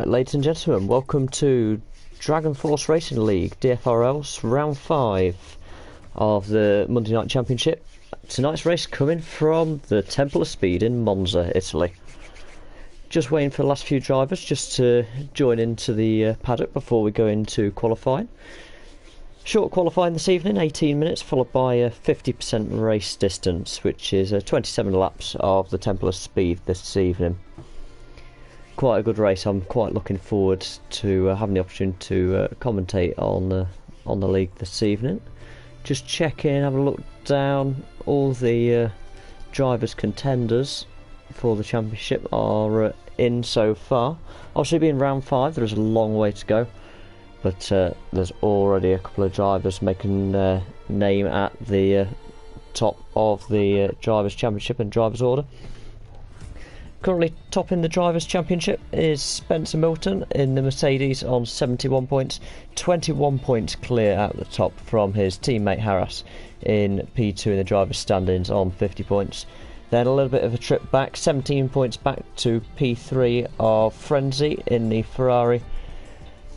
Right, ladies and gentlemen, welcome to Dragon Force Racing League DFRL's round 5 of the Monday Night Championship. Tonight's race coming from the Temple of Speed in Monza, Italy. Just waiting for the last few drivers just to join into the paddock before we go into qualifying. Short qualifying this evening, 18 minutes, followed by a 50% race distance, which is 27 laps of the Temple of Speed this evening. Quite a good race. I'm quite looking forward to having the opportunity to commentate on the league this evening. Just check in, have a look down. All the drivers contenders for the championship are in so far. Obviously, being round 5, there is a long way to go, but there's already a couple of drivers making their name at the top of the drivers' championship and drivers' order. Currently topping the Drivers' Championship is Spencer Milton in the Mercedes on 71 points, 21 points clear at the top from his teammate Harris in P2 in the Drivers' standings on 50 points. Then a little bit of a trip back, 17 points back to P3 of Frenzy in the Ferrari.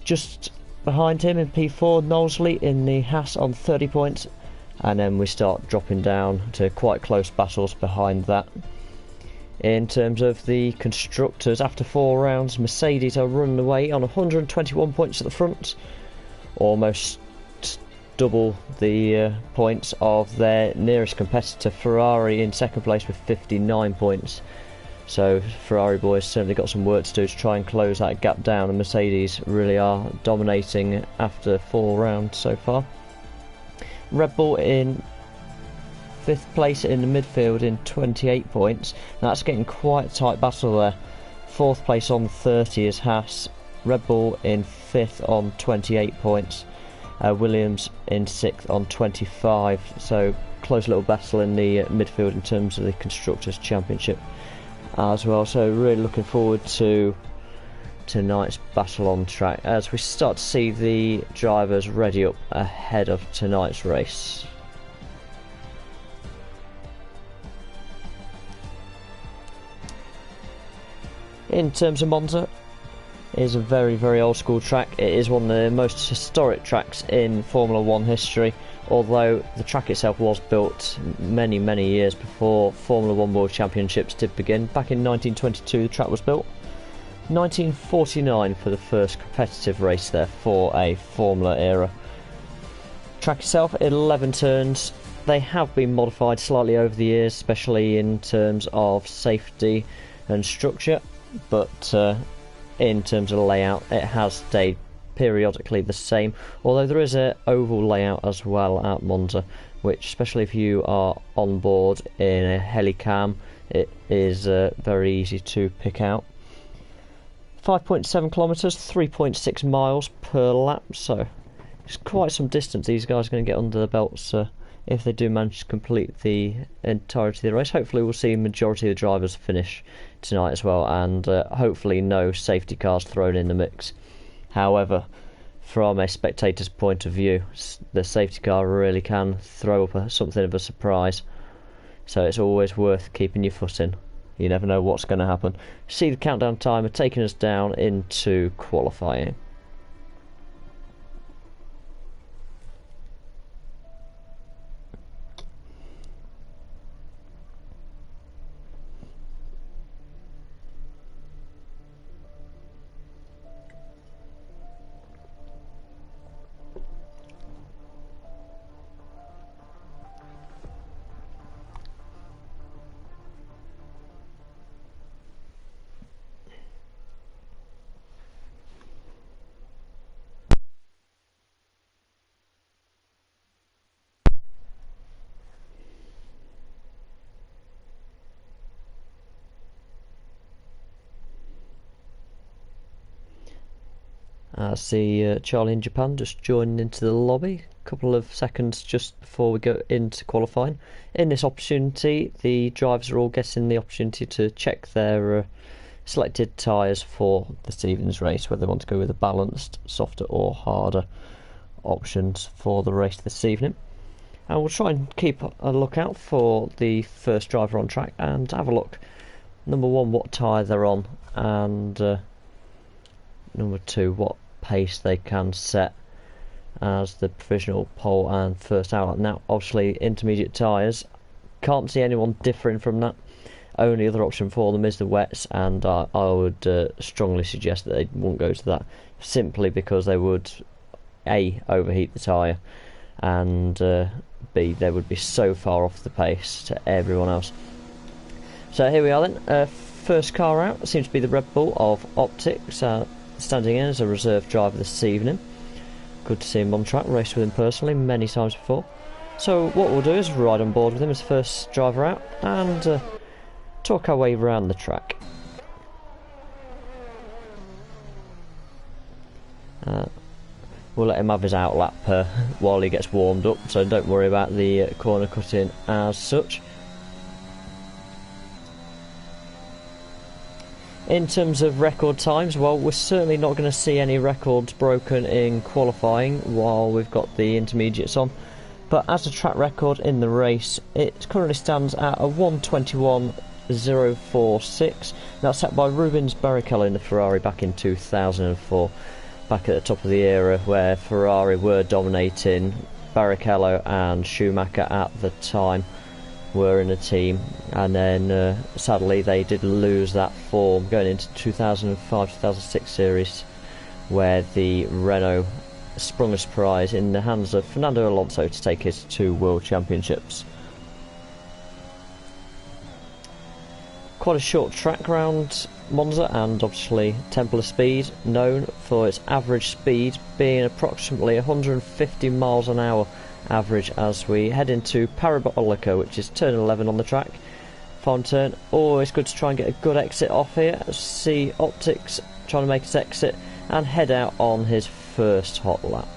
Just behind him in P4, Knowsley in the Haas on 30 points, and then we start dropping down to quite close battles behind that. In terms of the constructors, after 4 rounds, Mercedes are running away on 121 points at the front, almost double the points of their nearest competitor Ferrari in second place with 59 points. So Ferrari boys certainly got some work to do to try and close that gap down, and Mercedes really are dominating after 4 rounds so far. Red Bull in 5th place in the midfield in 28 points. That's getting quite a tight battle there. 4th place on 30 is Haas. Red Bull in 5th on 28 points. Williams in 6th on 25. So close little battle in the midfield in terms of the Constructors' Championship as well. So really looking forward to tonight's battle on track as we start to see the drivers ready up ahead of tonight's race. In terms of Monza, it is a very, very old school track. It is one of the most historic tracks in Formula 1 history, although the track itself was built many, many years before Formula 1 World Championships did begin. Back in 1922 the track was built. 1949 for the first competitive race there for a Formula era. Track itself, 11 turns. They have been modified slightly over the years, especially in terms of safety and structure. But in terms of layout, it has stayed periodically the same, although there is an oval layout as well at Monza, which, especially if you are on board in a helicam, it is very easy to pick out. 5.7 kilometres, 3.6 miles per lap, so it's quite some distance these guys are going to get under the belts if they do manage to complete the entirety of the race. Hopefully we'll see the majority of the drivers finish tonight as well, and hopefully no safety cars thrown in the mix. However, from a spectator's point of view, the safety car really can throw up something of a surprise, so it's always worth keeping your foot in. You never know what's going to happen. See the countdown timer taking us down into qualifying. I see Charlie in Japan just joining into the lobby, a couple of seconds just before we go into qualifying. In this opportunity, the drivers are all getting the opportunity to check their selected tyres for this evening's race, whether they want to go with a balanced, softer or harder options for the race this evening. And we'll try and keep a lookout for the first driver on track and have a look, number one, what tyre they're on, and number 2 what pace they can set as the provisional pole and first outlet. Now obviously intermediate tyres, can't see anyone differing from that. Only other option for them is the wets, and I would strongly suggest that they wouldn't go to that, simply because they would A, overheat the tyre, and B, they would be so far off the pace to everyone else. So here we are then, first car out seems to be the Red Bull of Optics, standing in as a reserve driver this evening. Good to see him on track, raced with him personally many times before. So what we'll do is ride on board with him as first driver out and talk our way around the track. We'll let him have his outlap while he gets warmed up, so don't worry about the corner cutting as such. In terms of record times, well, we're certainly not going to see any records broken in qualifying while we've got the intermediates on. But as a track record in the race, it currently stands at a 1:21.046. That's set by Rubens Barrichello in the Ferrari back in 2004. Back at the top of the era where Ferrari were dominating. Barrichello and Schumacher at the time were in a team, and then sadly they did lose that form going into 2005-2006 series, where the Renault sprung a surprise in the hands of Fernando Alonso to take his 2 world championships. Quite a short track round Monza, and obviously Temple of Speed, known for its average speed being approximately 150 miles an hour average as we head into Parabolica, which is turn 11 on the track. Final turn, always good to try and get a good exit off here. See Optics trying to make his exit and head out on his first hot lap.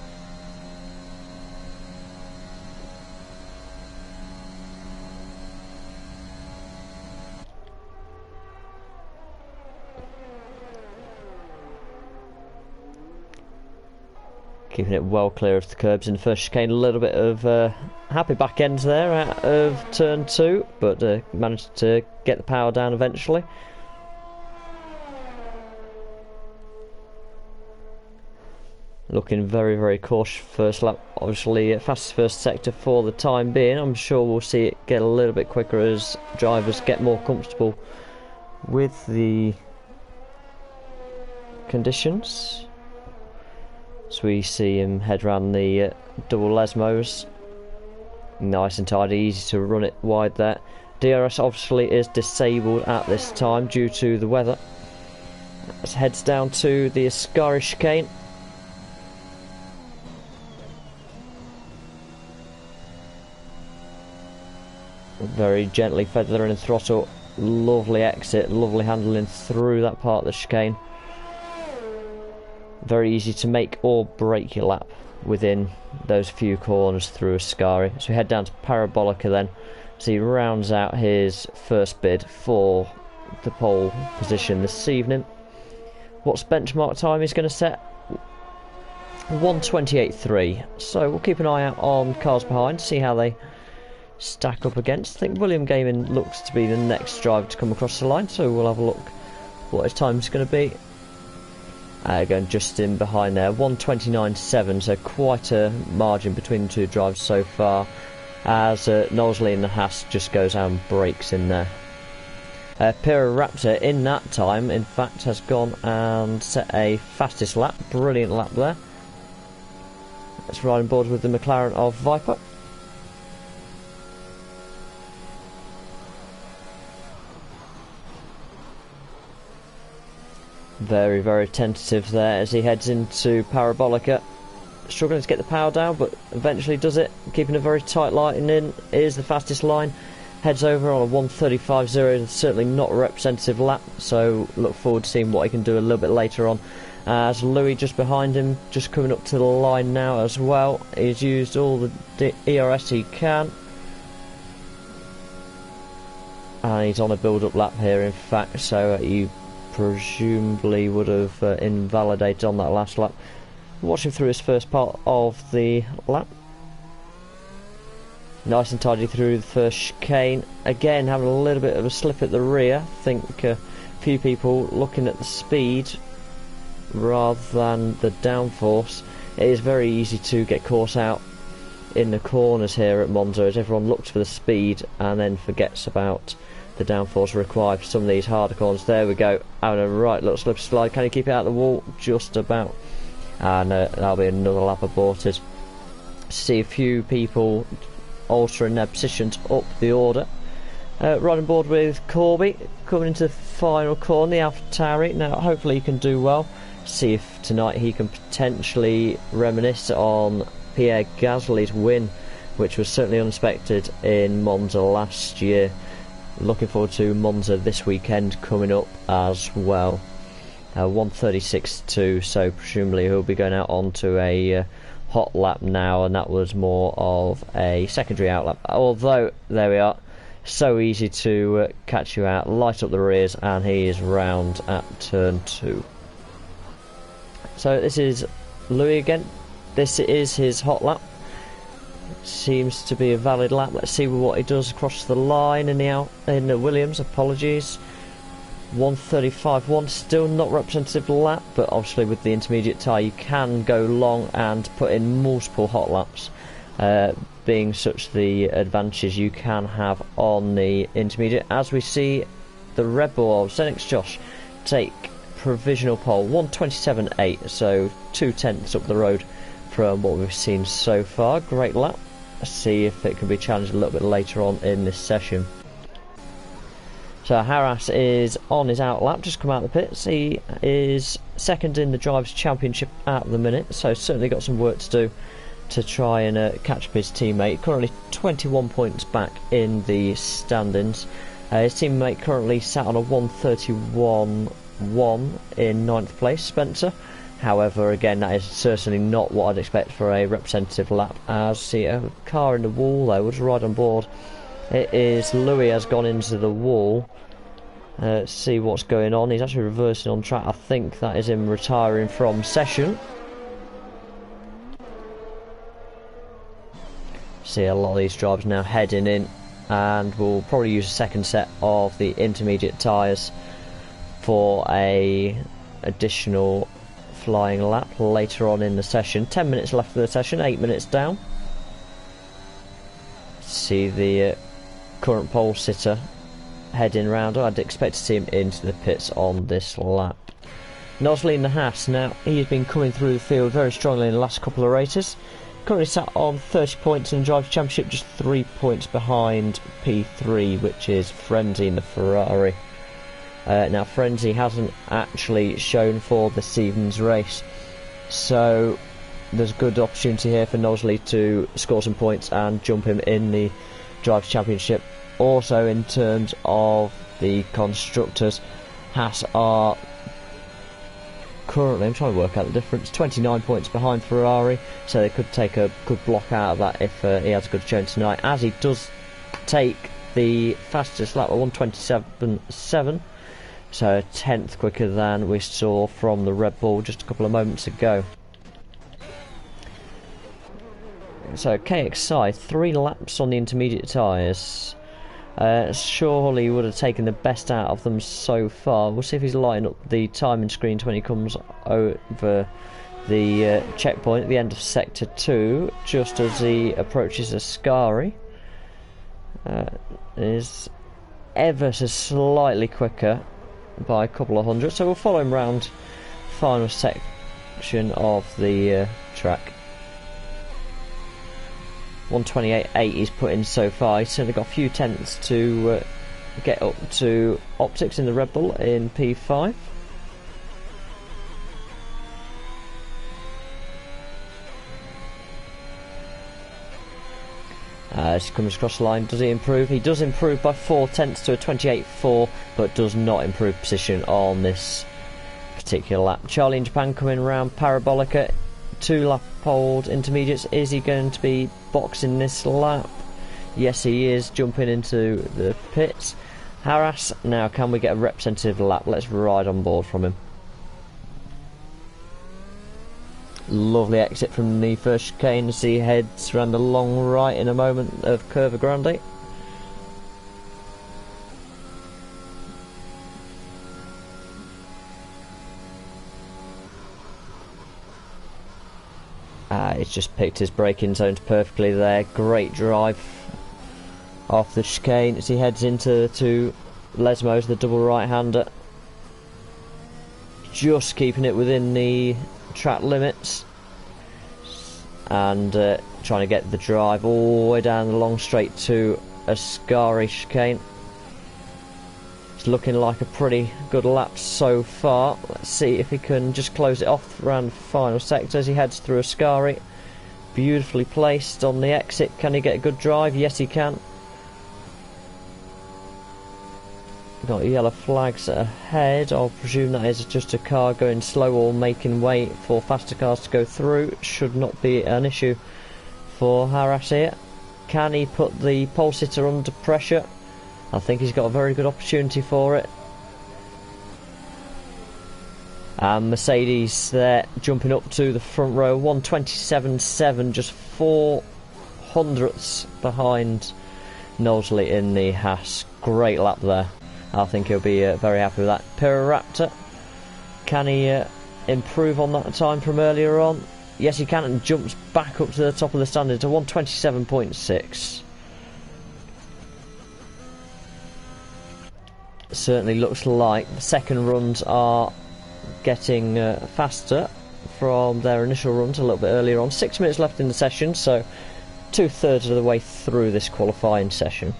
Keeping it well clear of the curbs in the first chicane. A little bit of happy back ends there out of turn 2, but managed to get the power down eventually. Looking very, very cautious first lap. Obviously fastest first sector for the time being. I'm sure we'll see it get a little bit quicker as drivers get more comfortable with the conditions. So we see him head round the double Lesmos. Nice and tidy, easy to run it wide there. DRS obviously is disabled at this time due to the weather. As heads down to the Ascari chicane. Very gently feathering the throttle. Lovely exit, lovely handling through that part of the chicane. Very easy to make or break your lap within those few corners through Ascari. So we head down to Parabolica then. So he rounds out his first bid for the pole position this evening. What's benchmark time he's going to set? 1:28.3. So we'll keep an eye out on cars behind, see how they stack up against. I think William Gaming looks to be the next driver to come across the line, so we'll have a look what his time's going to be. Going just in behind there, 1:29.7, so quite a margin between the two drivers so far, as Knowsley in the Haas just goes out and breaks in there. Pira Raptor in that time, in fact, has gone and set a fastest lap, brilliant lap there. Let's ride on board with the McLaren of Viper. Very, very tentative there as he heads into Parabolica. Struggling to get the power down, but eventually does it. Keeping a very tight line in is the fastest line. Heads over on a 1:35.0, certainly not a representative lap, so look forward to seeing what he can do a little bit later on. As Louis just behind him, just coming up to the line now as well. He's used all the ERS he can. And he's on a build-up lap here, in fact, so he presumably would have invalidated on that last lap. Watching through his first part of the lap. Nice and tidy through the first chicane. Again, having a little bit of a slip at the rear. I think a few people looking at the speed rather than the downforce, it is very easy to get caught out in the corners here at Monza, as everyone looks for the speed and then forgets about the downforce required for some of these harder corners. There we go, having a right little slip slide. Can he keep it out of the wall? Just about. And that'll be another lap aborted. See a few people altering their positions up the order. Right on board with Corby, coming into the final corner, the AlphaTauri. Now hopefully he can do well. See if tonight he can potentially reminisce on Pierre Gasly's win, which was certainly unexpected in Monza last year. Looking forward to Monza this weekend coming up as well. 1:36.2, so presumably he'll be going out onto a hot lap now, and that was more of a secondary out lap. Although, there we are, so easy to catch you out, light up the rears, and he is round at turn 2. So this is Louis again. This is his hot lap. Seems to be a valid lap. Let's see what he does across the line in the Williams. Apologies. 1:35.1, still not representative lap, but obviously with the intermediate tyre you can go long and put in multiple hot laps, being such the advantages you can have on the intermediate. As we see the Red Bull of Zenix Josh take provisional pole, 1:27.8, so 2/10 up the road from what we've seen so far. Great lap. Let's see if it can be challenged a little bit later on in this session. So Haras is on his out lap, just come out of the pits. He is second in the Drivers' Championship at the minute, so certainly got some work to do to try and catch up his teammate. Currently 21 points back in the standings. His teammate currently sat on a 1:31.1 in 9th place, Spencer. However, again, that is certainly not what I'd expect for a representative lap. As see a car in the wall though, was right on board. It is Louis has gone into the wall. See what's going on. He's actually reversing on track. I think that is him retiring from session. See a lot of these drivers now heading in, and we'll probably use a second set of the intermediate tyres for a additional flying lap later on in the session. 10 minutes left of the session, 8 minutes down. See the current pole sitter heading round. I'd expect to see him into the pits on this lap. Nosley in the Haas. Now he's been coming through the field very strongly in the last couple of races. Currently sat on 30 points in the Drivers' Championship, just 3 points behind P3, which is Frenzy in the Ferrari. Now Frenzy hasn't actually shown for this evening's race, so there's a good opportunity here for Nosley to score some points and jump him in the Drivers' Championship. Also in terms of the constructors, Haas are currently, I'm trying to work out the difference, 29 points behind Ferrari, so they could take a good block out of that if he has a good showing tonight, as he does take the fastest lap at 1:27.7, so a tenth quicker than we saw from the Red Bull just a couple of moments ago. So KXI, 3 laps on the intermediate tyres. Surely would have taken the best out of them so far. We'll see if he's lighting up the timing screens when he comes over the checkpoint at the end of Sector 2, just as he approaches Ascari. Is ever so slightly quicker by a couple of hundred, so we'll follow him round final section of the track. 1:28.8 he's put in so far. He's certainly got a few tenths to get up to Optics in the Red Bull in P5. As he comes across the line, does he improve? He does improve by 4 tenths to a 28.4, but does not improve position on this particular lap. Charlie in Japan coming around Parabolica. 2 lap old intermediates. Is he going to be boxing this lap? Yes, he is, jumping into the pits. Haras, now can we get a representative lap? Let's ride on board from him. Lovely exit from the first chicane as he heads around the long right in a moment of Curva Grande. He's just picked his braking zones perfectly there. Great drive off the chicane as he heads into Lesmo's, the double right-hander. Just keeping it within the track limits and trying to get the drive all the way down the long straight to Ascari chicane. It's looking like a pretty good lap so far. Let's see if he can just close it off around the final sector as he heads through Ascari. Beautifully placed on the exit. Can he get a good drive? Yes, he can. Got yellow flags ahead. I'll presume that is just a car going slow or making way for faster cars to go through. Should not be an issue for Harash here. Can he put the pole sitter under pressure? I think he's got a very good opportunity for it. And Mercedes there jumping up to the front row. 1:27.7, just 4 hundredths behind Knowsley in the Haas. Great lap there. I think he'll be very happy with that. Piraraptor, can he improve on that time from earlier on? Yes, he can, and jumps back up to the top of the standard to 1:27.6. Certainly looks like the second runs are getting faster from their initial runs a little bit earlier on. 6 minutes left in the session, so 2/3 of the way through this qualifying session.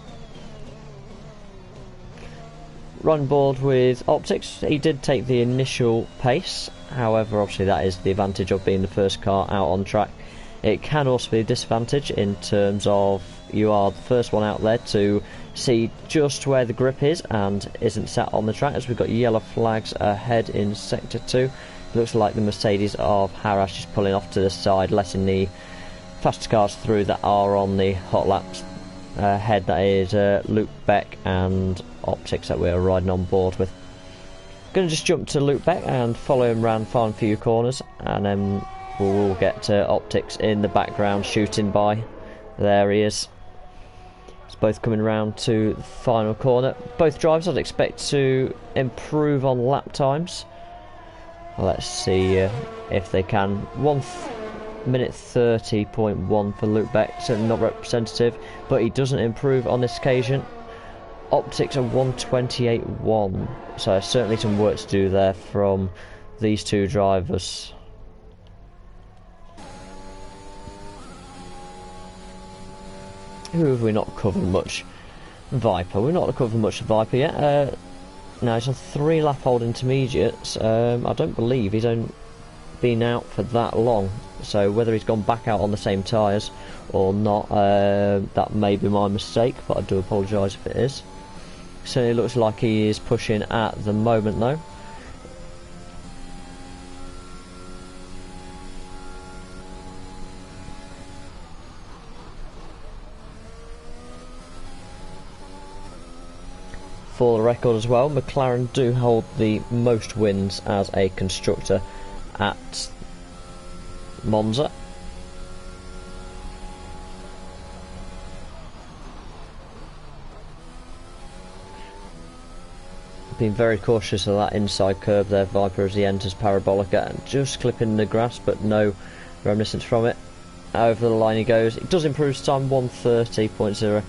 Run board with Optics. He did take the initial pace, however obviously that is the advantage of being the first car out on track. It can also be a disadvantage in terms of you are the first one out there to see just where the grip is and isn't sat on the track, as we've got yellow flags ahead in sector 2. Looks like the Mercedes of Harash is pulling off to the side, letting the faster cars through that are on the hot laps ahead. That is Luke Beck and Optics that we're riding on board with. Going to just jump to Luke Beck and follow him around the final few corners, and then we'll get Optics in the background shooting by. There he is. It's both coming round to the final corner. Both drivers I'd expect to improve on lap times. Let's see if they can. 1:30.1 for Luke Beck, certainly not representative, but he doesn't improve on this occasion. Optics are 1:28.1, so certainly some work to do there from these two drivers. Who have we not covered much? Viper. We've not covered much of Viper yet. Now he's on 3 lap hold intermediates. I don't believe he's been out for that long, so whether he's gone back out on the same tyres or not, that may be my mistake, but I do apologise if it is. Certainly looks like he is pushing at the moment though. For the record as well, McLaren do hold the most wins as a constructor at Monza. Being very cautious of that inside curve there, Viper, as he enters Parabolica, and just clipping the grass, but no reminiscence from it. Over the line he goes. It does improve his time, 1:30.0.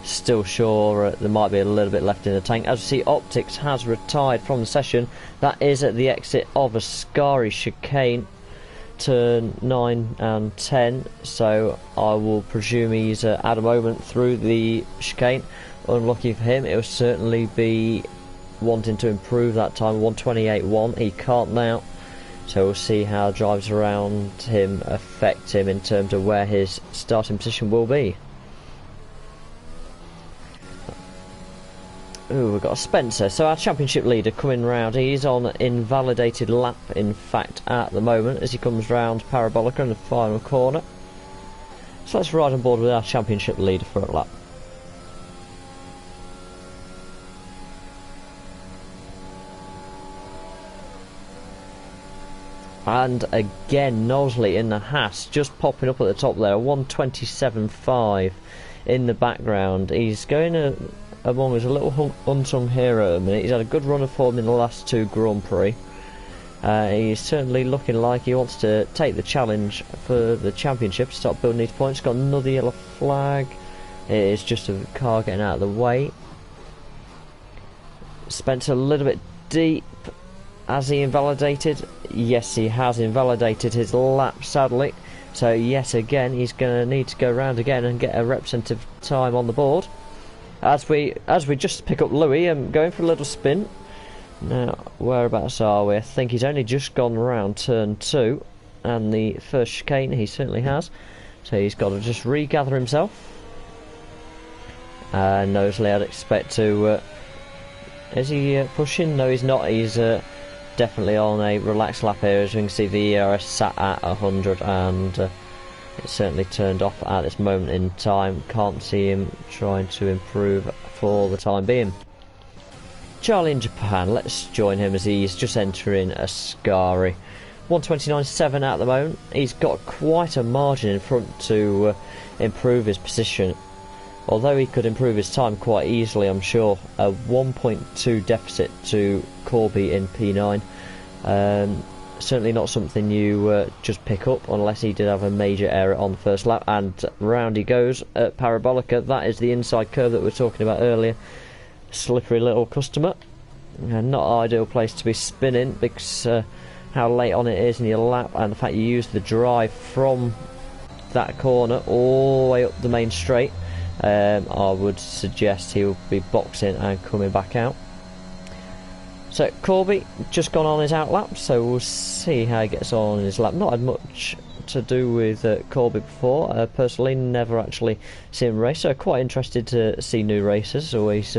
Still sure there might be a little bit left in the tank. As you see, Optics has retired from the session. That is at the exit of Ascari chicane, turn 9 and 10, so I will presume he's at a moment through the chicane. Unlucky for him. It will certainly be wanting to improve that time. 1:28.1. He can't now, so we'll see how drives around him affect him in terms of where his starting position will be. Ooh, we've got a Spencer, so our championship leader coming round. He's on an invalidated lap, in fact, at the moment, as he comes round Parabolica in the final corner. So let's ride on board with our championship leader for a lap. And again, Knowsley in the Haas, just popping up at the top there, 1:27.5 in the background. He's going among us a little unsung hero at the minute. He's had a good run of form in the last 2 Grand Prix. He's certainly looking like he wants to take the challenge for the championship, start building these points. Got another yellow flag. It is just a car getting out of the way. Spencer a little bit deep. Has he invalidated? Yes, he has invalidated his lap, sadly. So yet again, he's going to need to go round again and get a representative time on the board. As we just pick up Louis, I'm going for a little spin. Now, whereabouts are we? I think he's only just gone round turn 2, and the first chicane he certainly has. So he's got to just regather himself. Knowsley, I'd expect to. Is he pushing? No, he's not. He's definitely on a relaxed lap here. As we can see, the ERS sat at 100, and it's certainly turned off at this moment in time. Can't see him trying to improve for the time being. Charlie in Japan, let's join him as he's just entering Ascari. 129.7 at the moment. He's got quite a margin in front to improve his position. Although he could improve his time quite easily, I'm sure. A 1.2 deficit to Corby in P9. Certainly not something you just pick up unless he did have a major error on the first lap. And round he goes at Parabolica. That is the inside curve that we were talking about earlier. Slippery little customer. Not ideal place to be spinning because how late on it is in your lap, and the fact you use the drive from that corner all the way up the main straight. I would suggest he'll be boxing and coming back out. So Corby just gone on his out lap, so we'll see how he gets on in his lap. Not had much to do with Corby before. Personally, never actually seen him race, so quite interested to see new racers. Always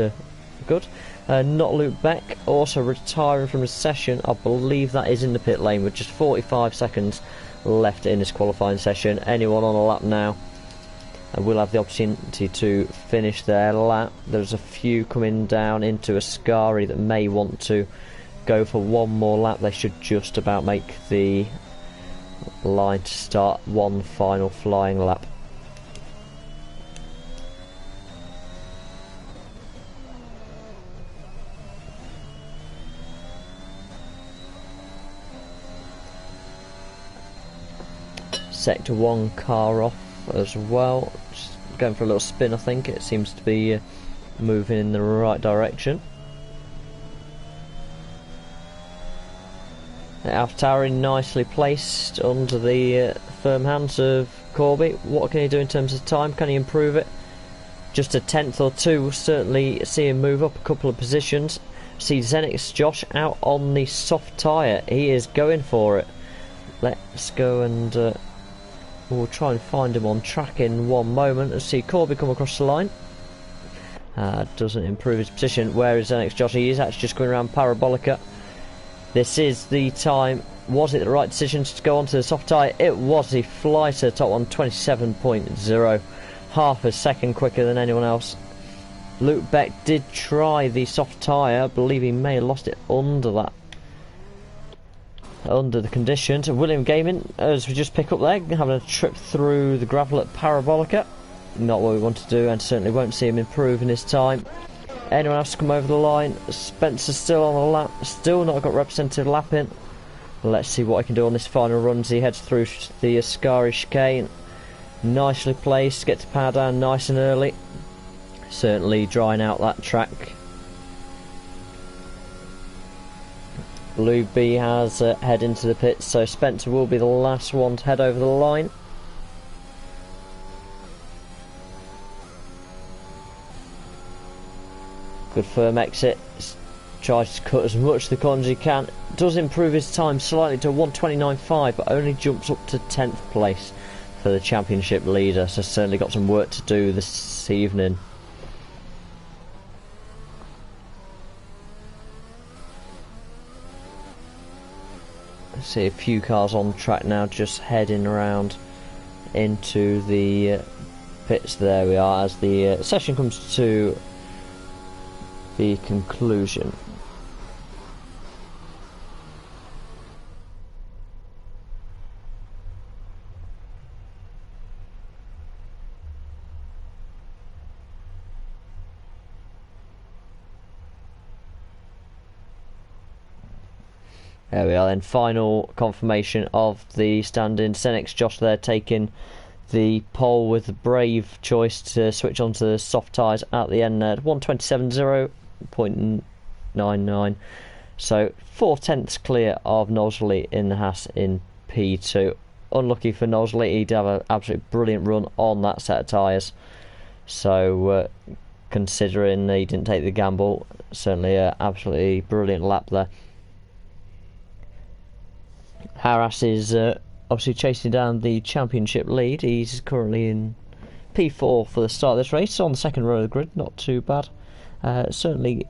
good. Not Luke Beck, also retiring from the session. I believe that is in the pit lane with just 45 seconds left in this qualifying session. Anyone on a lap now will have the opportunity to finish their lap. There's a few coming down into Ascari that may want to go for one more lap. They should just about make the line to start one final flying lap. Sector 1 car off as well, just going for a little spin. I think it seems to be moving in the right direction. AlphaTauri nicely placed under the firm hands of Corby. What can he do in terms of time? Can he improve it? Just a tenth or two. We'll certainly see him move up a couple of positions. See Zenix Josh out on the soft tyre. He is going for it. Let's go and we'll try and find him on track in one moment. Let's see Corby come across the line. Doesn't improve his position. Where is Zenix Josh? He is actually just going around Parabolica. This is the time. Was it the right decision to go onto the soft tyre? It was. He flies to the top one, 27.0. Half a second quicker than anyone else. Luke Beck did try the soft tyre. I believe he may have lost it under that. Under the conditions. William Gaiman, as we just pick up there, having a trip through the gravel at Parabolica. Not what we want to do, and certainly won't see him improve in his time. Anyone else to come over the line? Spencer's still on the lap, still not got representative lap in. Let's see what he can do on this final run as he heads through the Ascari chicane. Nicely placed, get to power down nice and early. Certainly drying out that track. Blue B has head into the pits, so Spencer will be the last one to head over the line. Good firm exit. Tries to cut as much of the corners as he can. Does improve his time slightly to 129.5, but only jumps up to 10th place for the championship leader. So certainly got some work to do this evening. See a few cars on track now, just heading around into the pits. There we are, as the session comes to the conclusion. There we are then, final confirmation of the stand-in. Senix Josh there taking the pole with the brave choice to switch onto the soft tyres at the end there. 1:27.0.99. So 4/10 clear of Knowsley in the Haas in P2. Unlucky for Knowsley, he did have an absolutely brilliant run on that set of tyres. So considering he didn't take the gamble, certainly an absolutely brilliant lap there. Harras is obviously chasing down the championship lead. He's currently in P4 for the start of this race, on the second row of the grid, not too bad. Certainly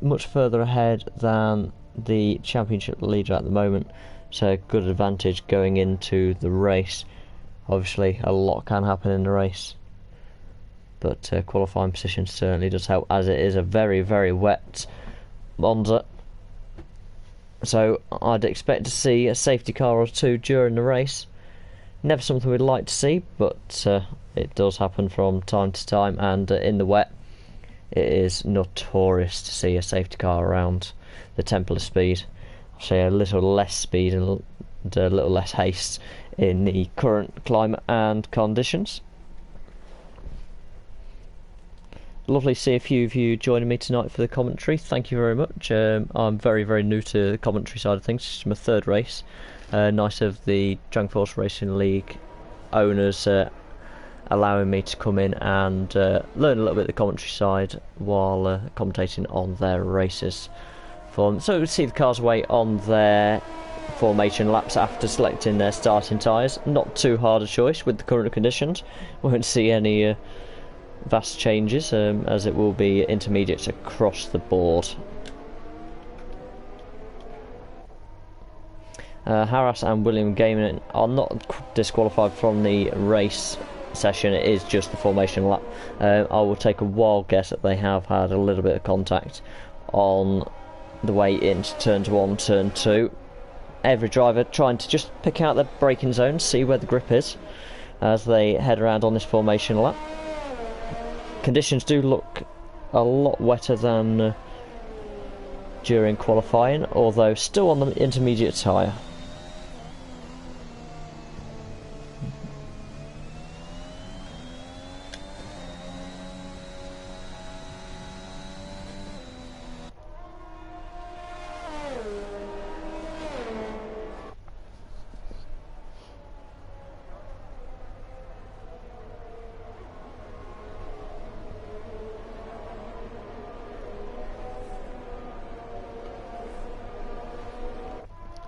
much further ahead than the championship leader at the moment, so good advantage going into the race. Obviously a lot can happen in the race, but qualifying position certainly does help, as it is a very, very wet Monza. So I'd expect to see a safety car or two during the race. Never something we'd like to see, but it does happen from time to time, and in the wet it is notorious to see a safety car around the Temple of Speed. I'll say a little less speed and a little less haste in the current climate and conditions. Lovely to see a few of you joining me tonight for the commentary. Thank you very much. I'm very, very new to the commentary side of things. It's my third race. Nice of the Dragonforce Racing League owners allowing me to come in and learn a little bit of the commentary side while commentating on their races for them. So we see the cars away on their formation laps after selecting their starting tyres. Not too hard a choice with the current conditions. Won't see any vast changes, as it will be intermediates across the board. Harras and William Gaiman are not disqualified from the race session. It is just the formation lap. I will take a wild guess that they have had a little bit of contact on the way into turns 1, turn 2. Every driver trying to just pick out their braking zone, see where the grip is as they head around on this formation lap. Conditions do look a lot wetter than during qualifying, although still on the intermediate tyre.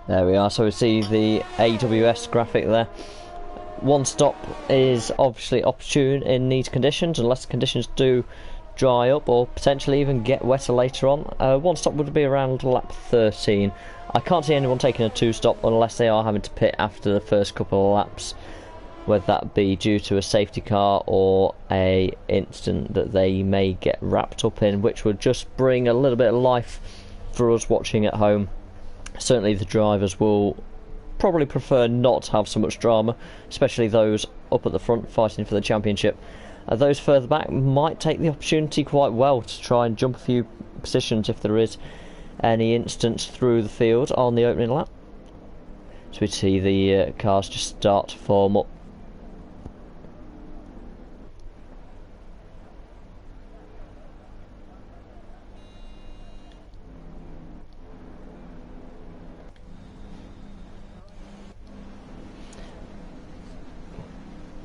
There we are, so we see the AWS graphic there. One stop is obviously opportune in these conditions, unless the conditions do dry up or potentially even get wetter later on. One stop would be around lap 13. I can't see anyone taking a 2-stop unless they are having to pit after the first couple of laps, whether that be due to a safety car or a incident that they may get wrapped up in, which would just bring a little bit of life for us watching at home. Certainly the drivers will probably prefer not to have so much drama, especially those up at the front fighting for the championship. Those further back might take the opportunity quite well to try and jump a few positions if there is any instance through the field on the opening lap. So we see the cars just start to form up.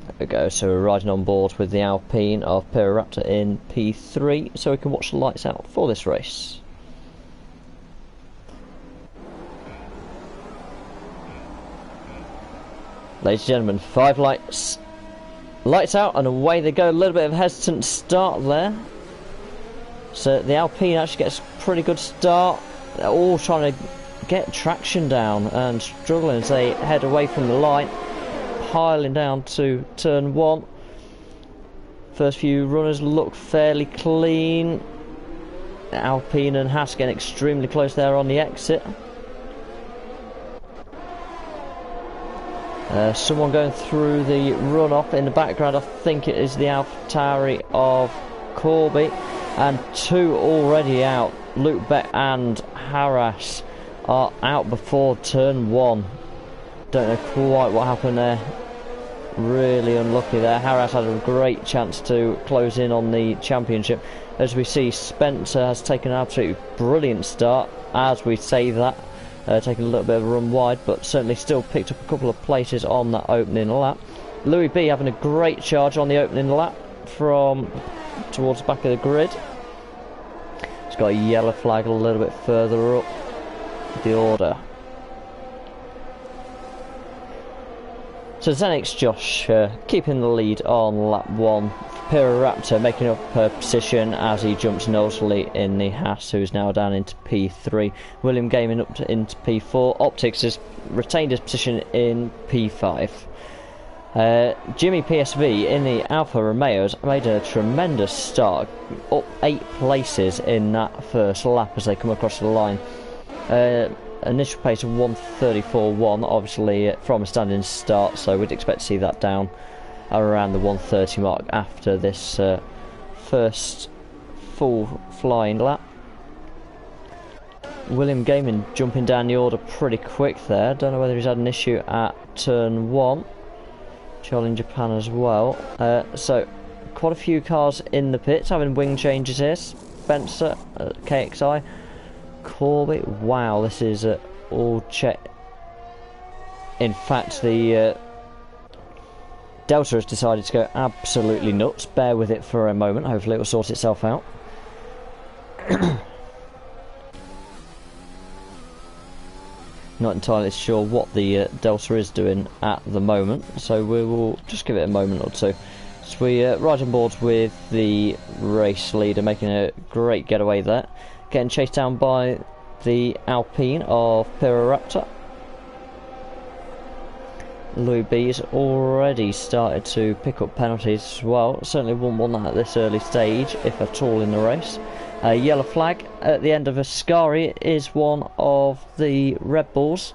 There we go, so we're riding on board with the Alpine of Raptor in P3, so we can watch the lights out for this race. Ladies and gentlemen, 5 lights. Lights out and away they go. A little bit of a hesitant start there. So the Alpine actually gets a pretty good start. They're all trying to get traction down and struggling as they head away from the line. Piling down to turn 1. First few runners look fairly clean. Alpine and Haas getting extremely close there on the exit. Someone going through the runoff in the background. I think it is the AlphaTauri of Corby, and 2 already out. Luke Beck and Harras are out before turn 1. Don't know quite what happened there. Really unlucky there. Harris had a great chance to close in on the championship. As we see, Spencer has taken an absolutely brilliant start. As we say that, taking a little bit of a run wide, but certainly still picked up a couple of places on that opening lap. Louis B having a great charge on the opening lap from towards the back of the grid. He's got a yellow flag a little bit further up the order. So Zenix Josh keeping the lead on lap 1. Raptor making up her position as he jumps Knowsley in the Haas, who's now down into P3. William Gaming up into P4. Optics has retained his position in P5. Jimmy PSV in the Alfa Romeos made a tremendous start, up 8 places in that first lap as they come across the line. Initial pace of 1:34.1, obviously from a standing start, so we'd expect to see that down around the 1:30 mark after this first full flying lap. William Gaming jumping down the order pretty quick there. Don't know whether he's had an issue at turn 1. Charlie in Japan as well. So quite a few cars in the pits having wing changes here. Spencer, KXI, Corby. Wow, this is all check. In fact, the Delta has decided to go absolutely nuts. Bear with it for a moment. Hopefully it will sort itself out. Not entirely sure what the Delta is doing at the moment, so we will just give it a moment or two. So we ride on board with the race leader, making a great getaway there. Getting chased down by the Alpine of Raptor. Louis B has already started to pick up penalties as well. Certainly wouldn't want that at this early stage, if at all, in the race. A yellow flag at the end of Ascari is one of the Red Bulls.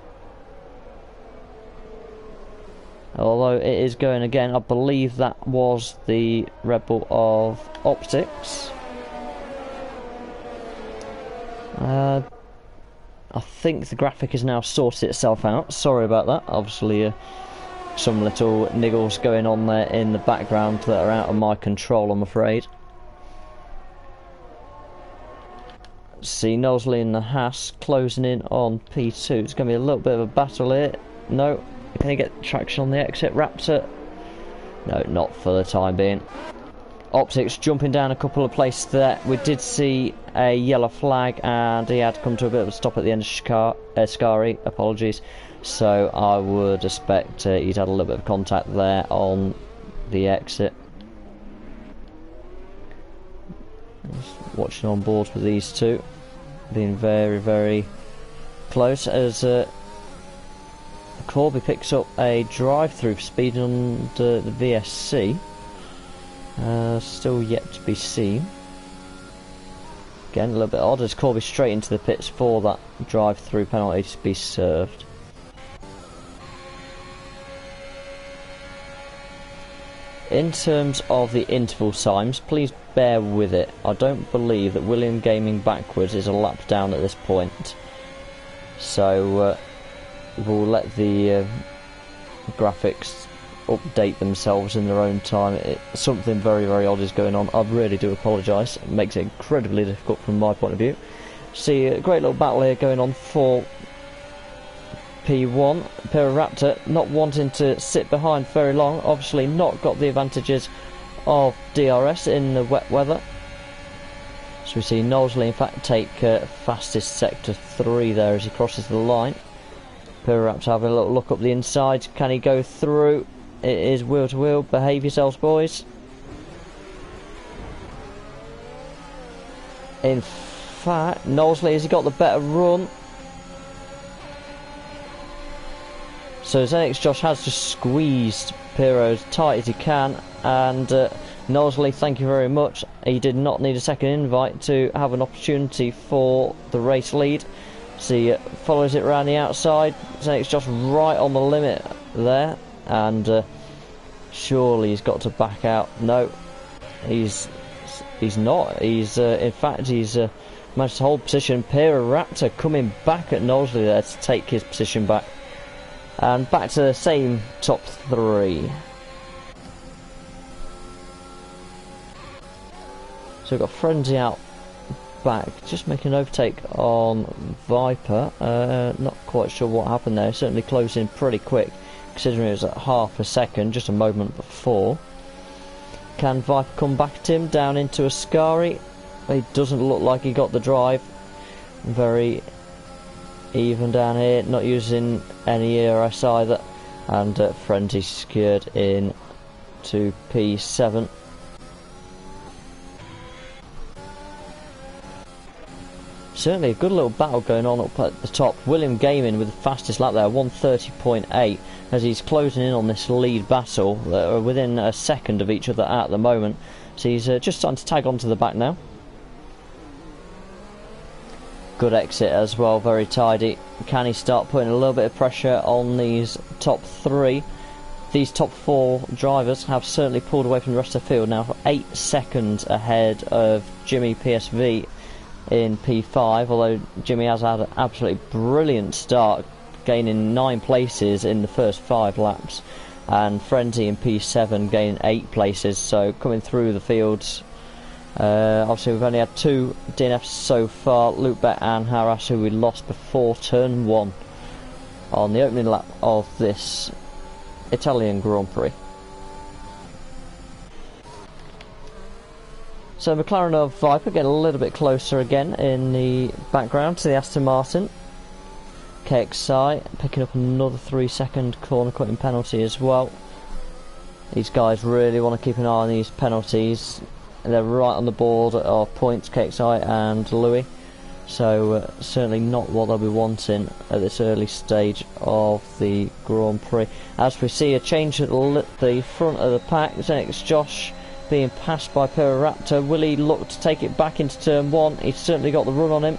Although it is going again, I believe that was the Red Bull of Optics. I think the graphic has now sorted itself out. Sorry about that. Obviously, some little niggles going on there in the background that are out of my control, I'm afraid. See Knowsley and the Haas closing in on P2. It's going to be a little bit of a battle here. No. Can he get traction on the exit? Raptor? No, not for the time being. Optics jumping down a couple of places there. We did see a yellow flag and he had come to a bit of a stop at the end of Ascari. Apologies. So I would expect he's had a little bit of contact there on the exit. Just watching on board with these two. Being very, very close as Corby picks up a drive-through speed under the VSC. Still yet to be seen. Again, a little bit odd as Corby straight into the pits for that drive-through penalty to be served. In terms of the interval times, please bear with it. I don't believe that William Gaming backwards is a lap down at this point. So we'll let the graphics update themselves in their own time. Something very, very odd is going on. I really do apologise. It makes it incredibly difficult from my point of view. See a great little battle here going on for P1. Raptor not wanting to sit behind very long. Obviously not got the advantages of DRS in the wet weather. So we see Knowsley in fact take fastest sector 3 there as he crosses the line. Raptor having a little look up the inside. Can he go through? It is wheel to wheel. Behave yourselves, boys. In fact, Knowsley, has he got the better run? So Zenix Josh has just squeezed Piro as tight as he can, and Knowsley, thank you very much. He did not need a second invite to have an opportunity for the race lead. So he follows it around the outside. Zenix Josh right on the limit there, and surely he's got to back out. No, he's not. He's in fact he's managed to hold position. Raptor coming back at Knowsley there to take his position back. And back to the same top three. So we've got Frenzy out back, just making an overtake on Viper. Not quite sure what happened there, certainly closing pretty quick, considering it was at half a second, just a moment before. Can Viper come back at him, down into Ascari? It doesn't look like he got the drive. Very even down here, not using any ERS either. And Frenzy secured in to P7. Certainly a good little battle going on up at the top. William Gaming with the fastest lap there, 1:30.8, as he's closing in on this lead battle. They're within a second of each other at the moment. So he's just starting to tag onto the back now. Good exit as well, very tidy. Can he start putting a little bit of pressure on these top three? These top four drivers have certainly pulled away from the rest of the field now, 8 seconds ahead of Jimmy PSV in P5, although Jimmy has had an absolutely brilliant start, gaining 9 places in the first 5 laps, and Frenzy in P7 gaining 8 places, so coming through the fields. Obviously we've only had 2 DNFs so far, Lubeck and Harras, who we lost before turn 1 on the opening lap of this Italian Grand Prix. So McLaren of Viper getting a little bit closer again in the background to the Aston Martin. KXI picking up another 3-second corner cutting penalty as well. These guys really want to keep an eye on these penalties. They're right on the board of points, KXI and Louis. So certainly not what they'll be wanting at this early stage of the Grand Prix. As we see a change at the front of the pack, Zenix Josh being passed by Raptor. Will he look to take it back into turn 1? He's certainly got the run on him.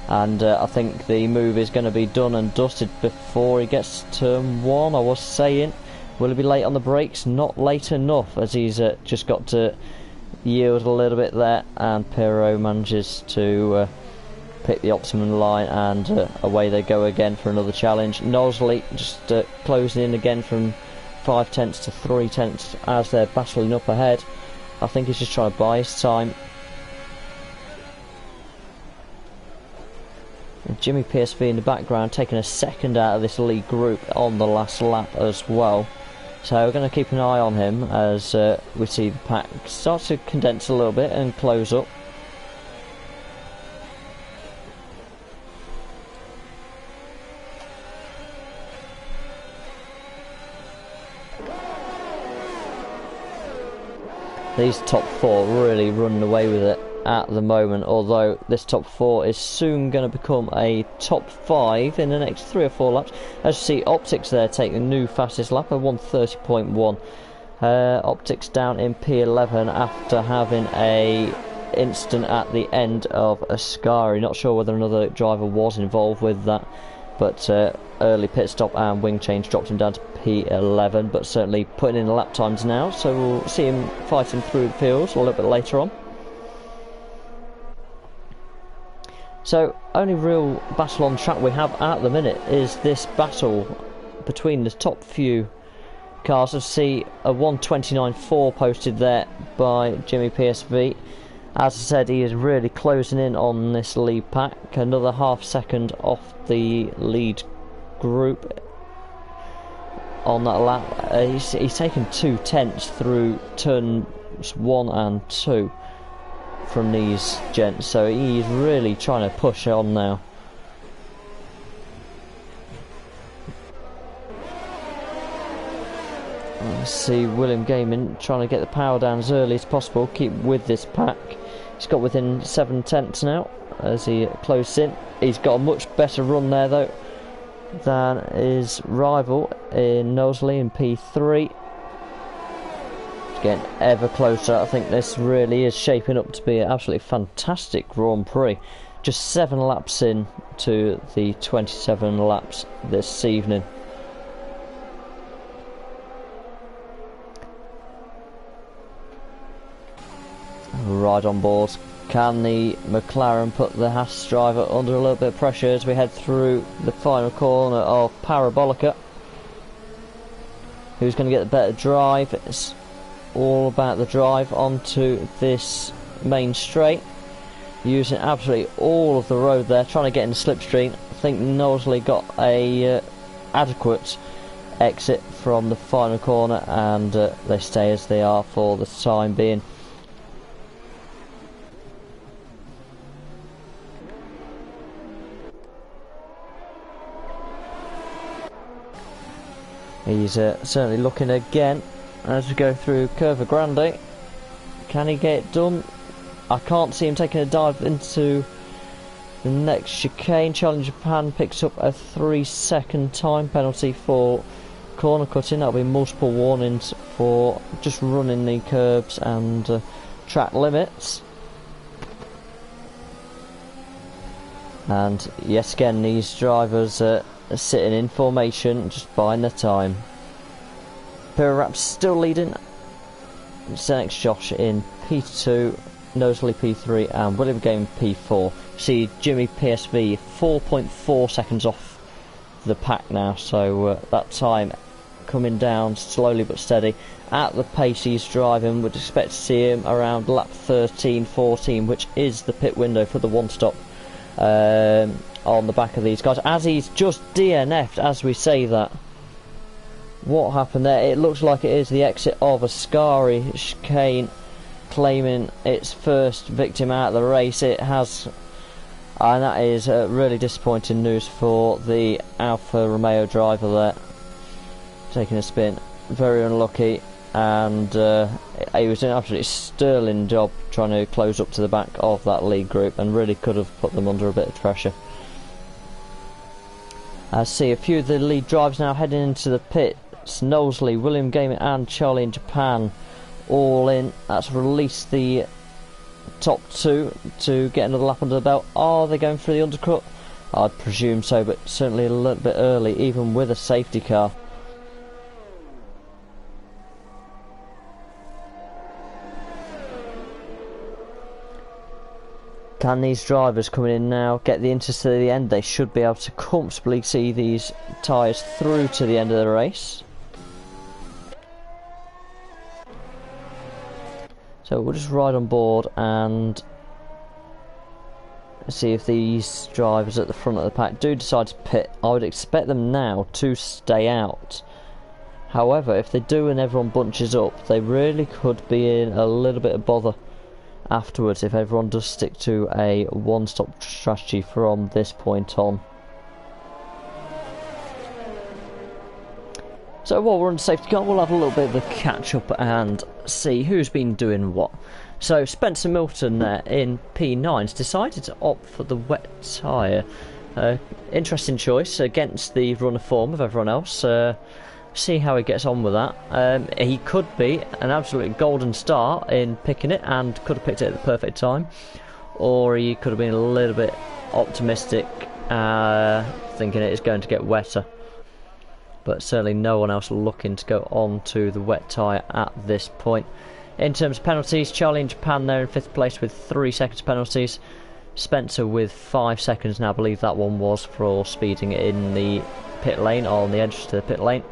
And I think the move is going to be done and dusted before he gets to turn 1, I was saying. Will he be late on the brakes? Not late enough, as he's just got to yield a little bit there. And Pirro manages to pick the optimum line, and away they go again for another challenge. Knowsley just closing in again from 5 tenths to 3 tenths as they're battling up ahead. I think he's just trying to buy his time. And Jimmy PSV in the background taking a second out of this lead group on the last lap as well. So we're going to keep an eye on him as we see the pack start to condense a little bit and close up. These top 4 really running away with it at the moment, although this top 4 is soon going to become a top 5 in the next 3 or 4 laps. As you see, Optics there taking the new fastest lap at 1:30.1. Optics down in P11 after having a incident at the end of Ascari. Not sure whether another driver was involved with that, but early pit stop and wing change dropped him down to P11, but certainly putting in the lap times now, so we'll see him fighting through the fields a little bit later on. So only real battle on track we have at the minute is this battle between the top few cars. I see a 1:29.4 posted there by Jimmy PSV. As I said, he is really closing in on this lead pack, another half second off the lead group on that lap. He's taken 2 tenths through turns 1 and 2 from these gents, so he's really trying to push on now. Let's see William Gaming trying to get the power down as early as possible, keep with this pack. He's got within 7 tenths now as he closes in. He's got a much better run there though than his rival in Knowsley in P3. Getting ever closer. I think this really is shaping up to be an absolutely fantastic Grand Prix. Just 7 laps in to the 27 laps this evening. Right on board. Can the McLaren put the Haas driver under a little bit of pressure as we head through the final corner of Parabolica? Who's going to get the better drive? It's all about the drive onto this main straight, using absolutely all of the road there, trying to get in the slipstream. I think Knowsley got a adequate exit from the final corner, and they stay as they are for the time being. He's certainly looking again as we go through Curva Grande. Can he get it done? I can't see him taking a dive into the next chicane. Charlie Japan picks up a 3-second time penalty for corner cutting. That'll be multiple warnings for just running the curbs and track limits. And yes, again, these drivers sitting in formation, just buying their time. Pirarap's still leading. Next Josh in P2, Knowsley P3, and William Game P4. See Jimmy PSV 4.4 seconds off the pack now, so that time coming down slowly but steady. At the pace he's driving, would expect to see him around lap 13-14, which is the pit window for the one stop. On the back of these guys, as he's just DNF'd as we say that. What happened there? It looks like it is the exit of Ascari chicane, claiming its first victim out of the race. It has, and that is really disappointing news for the Alfa Romeo driver there, taking a spin. Very unlucky, and he was doing an absolutely sterling job trying to close up to the back of that lead group, and really could have put them under a bit of pressure. I see a few of the lead drivers now heading into the pits. Knowsley, William Gaming and Charlie in Japan all in. That's released the top two to get another lap under the belt. Are they going for the undercut? I'd presume so, but certainly a little bit early, even with a safety car. Can these drivers coming in now get the Inters to the end? They should be able to comfortably see these tyres through to the end of the race. So we'll just ride on board and see if these drivers at the front of the pack do decide to pit. I would expect them now to stay out. However, if they do and everyone bunches up, they really could be in a little bit of bother afterwards if everyone does stick to a one-stop strategy from this point on. So while we're on safety car, we'll have a little bit of a catch-up and see who's been doing what. So Spencer Milton there in P9's decided to opt for the wet tyre. Interesting choice against the run of form of everyone else. See how he gets on with that. He could be an absolute golden star in picking it and could have picked it at the perfect time, or he could have been a little bit optimistic, thinking it is going to get wetter. But certainly no one else looking to go on to the wet tyre at this point. In terms of penalties, Charlie in Japan there in 5th place with 3 seconds penalties. Spencer with 5 seconds, and I believe that one was for speeding in the pit lane, on the edge to the pit lane.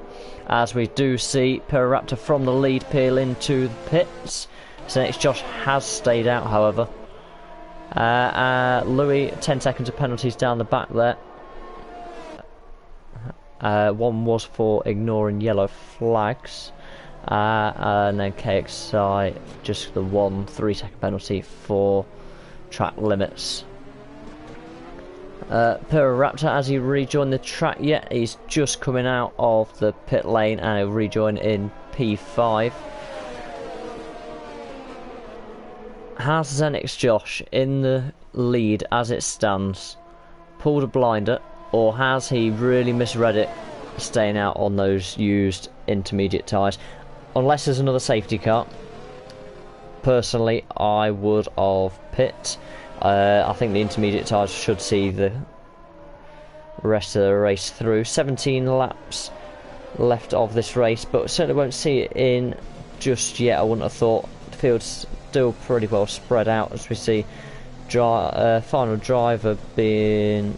As we do see Piraraptor from the lead peel into the pits. So next Josh has stayed out, however. Louis, 10 seconds of penalties down the back there. One was for ignoring yellow flags. And then KXI, just the 1 3-second penalty for track limits. Piraraptor, as he rejoined the track, he's just coming out of the pit lane and he'll rejoin in P5. Has Xenix Josh in the lead as it stands pulled a blinder, or has he really misread it, staying out on those used intermediate tyres? Unless there's another safety car, personally I would have pit. I think the intermediate tyres should see the rest of the race through. 17 laps left of this race, but certainly won't see it in just yet. I wouldn't have thought. The field's still pretty well spread out, as we see final driver being...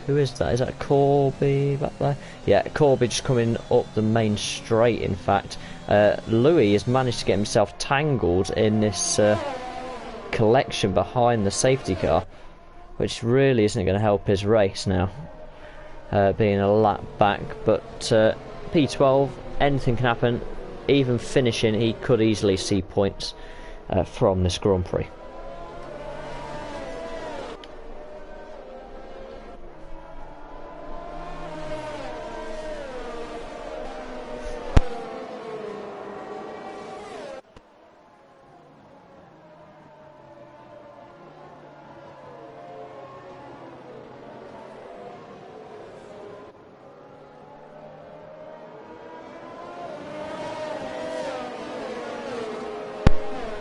Who is that? Is that Corby back there? Yeah, Corby just coming up the main straight, in fact. Louis has managed to get himself tangled in this collection behind the safety car, which really isn't going to help his race now, being a lap back. But P12, anything can happen. Even finishing, he could easily see points from this Grand Prix.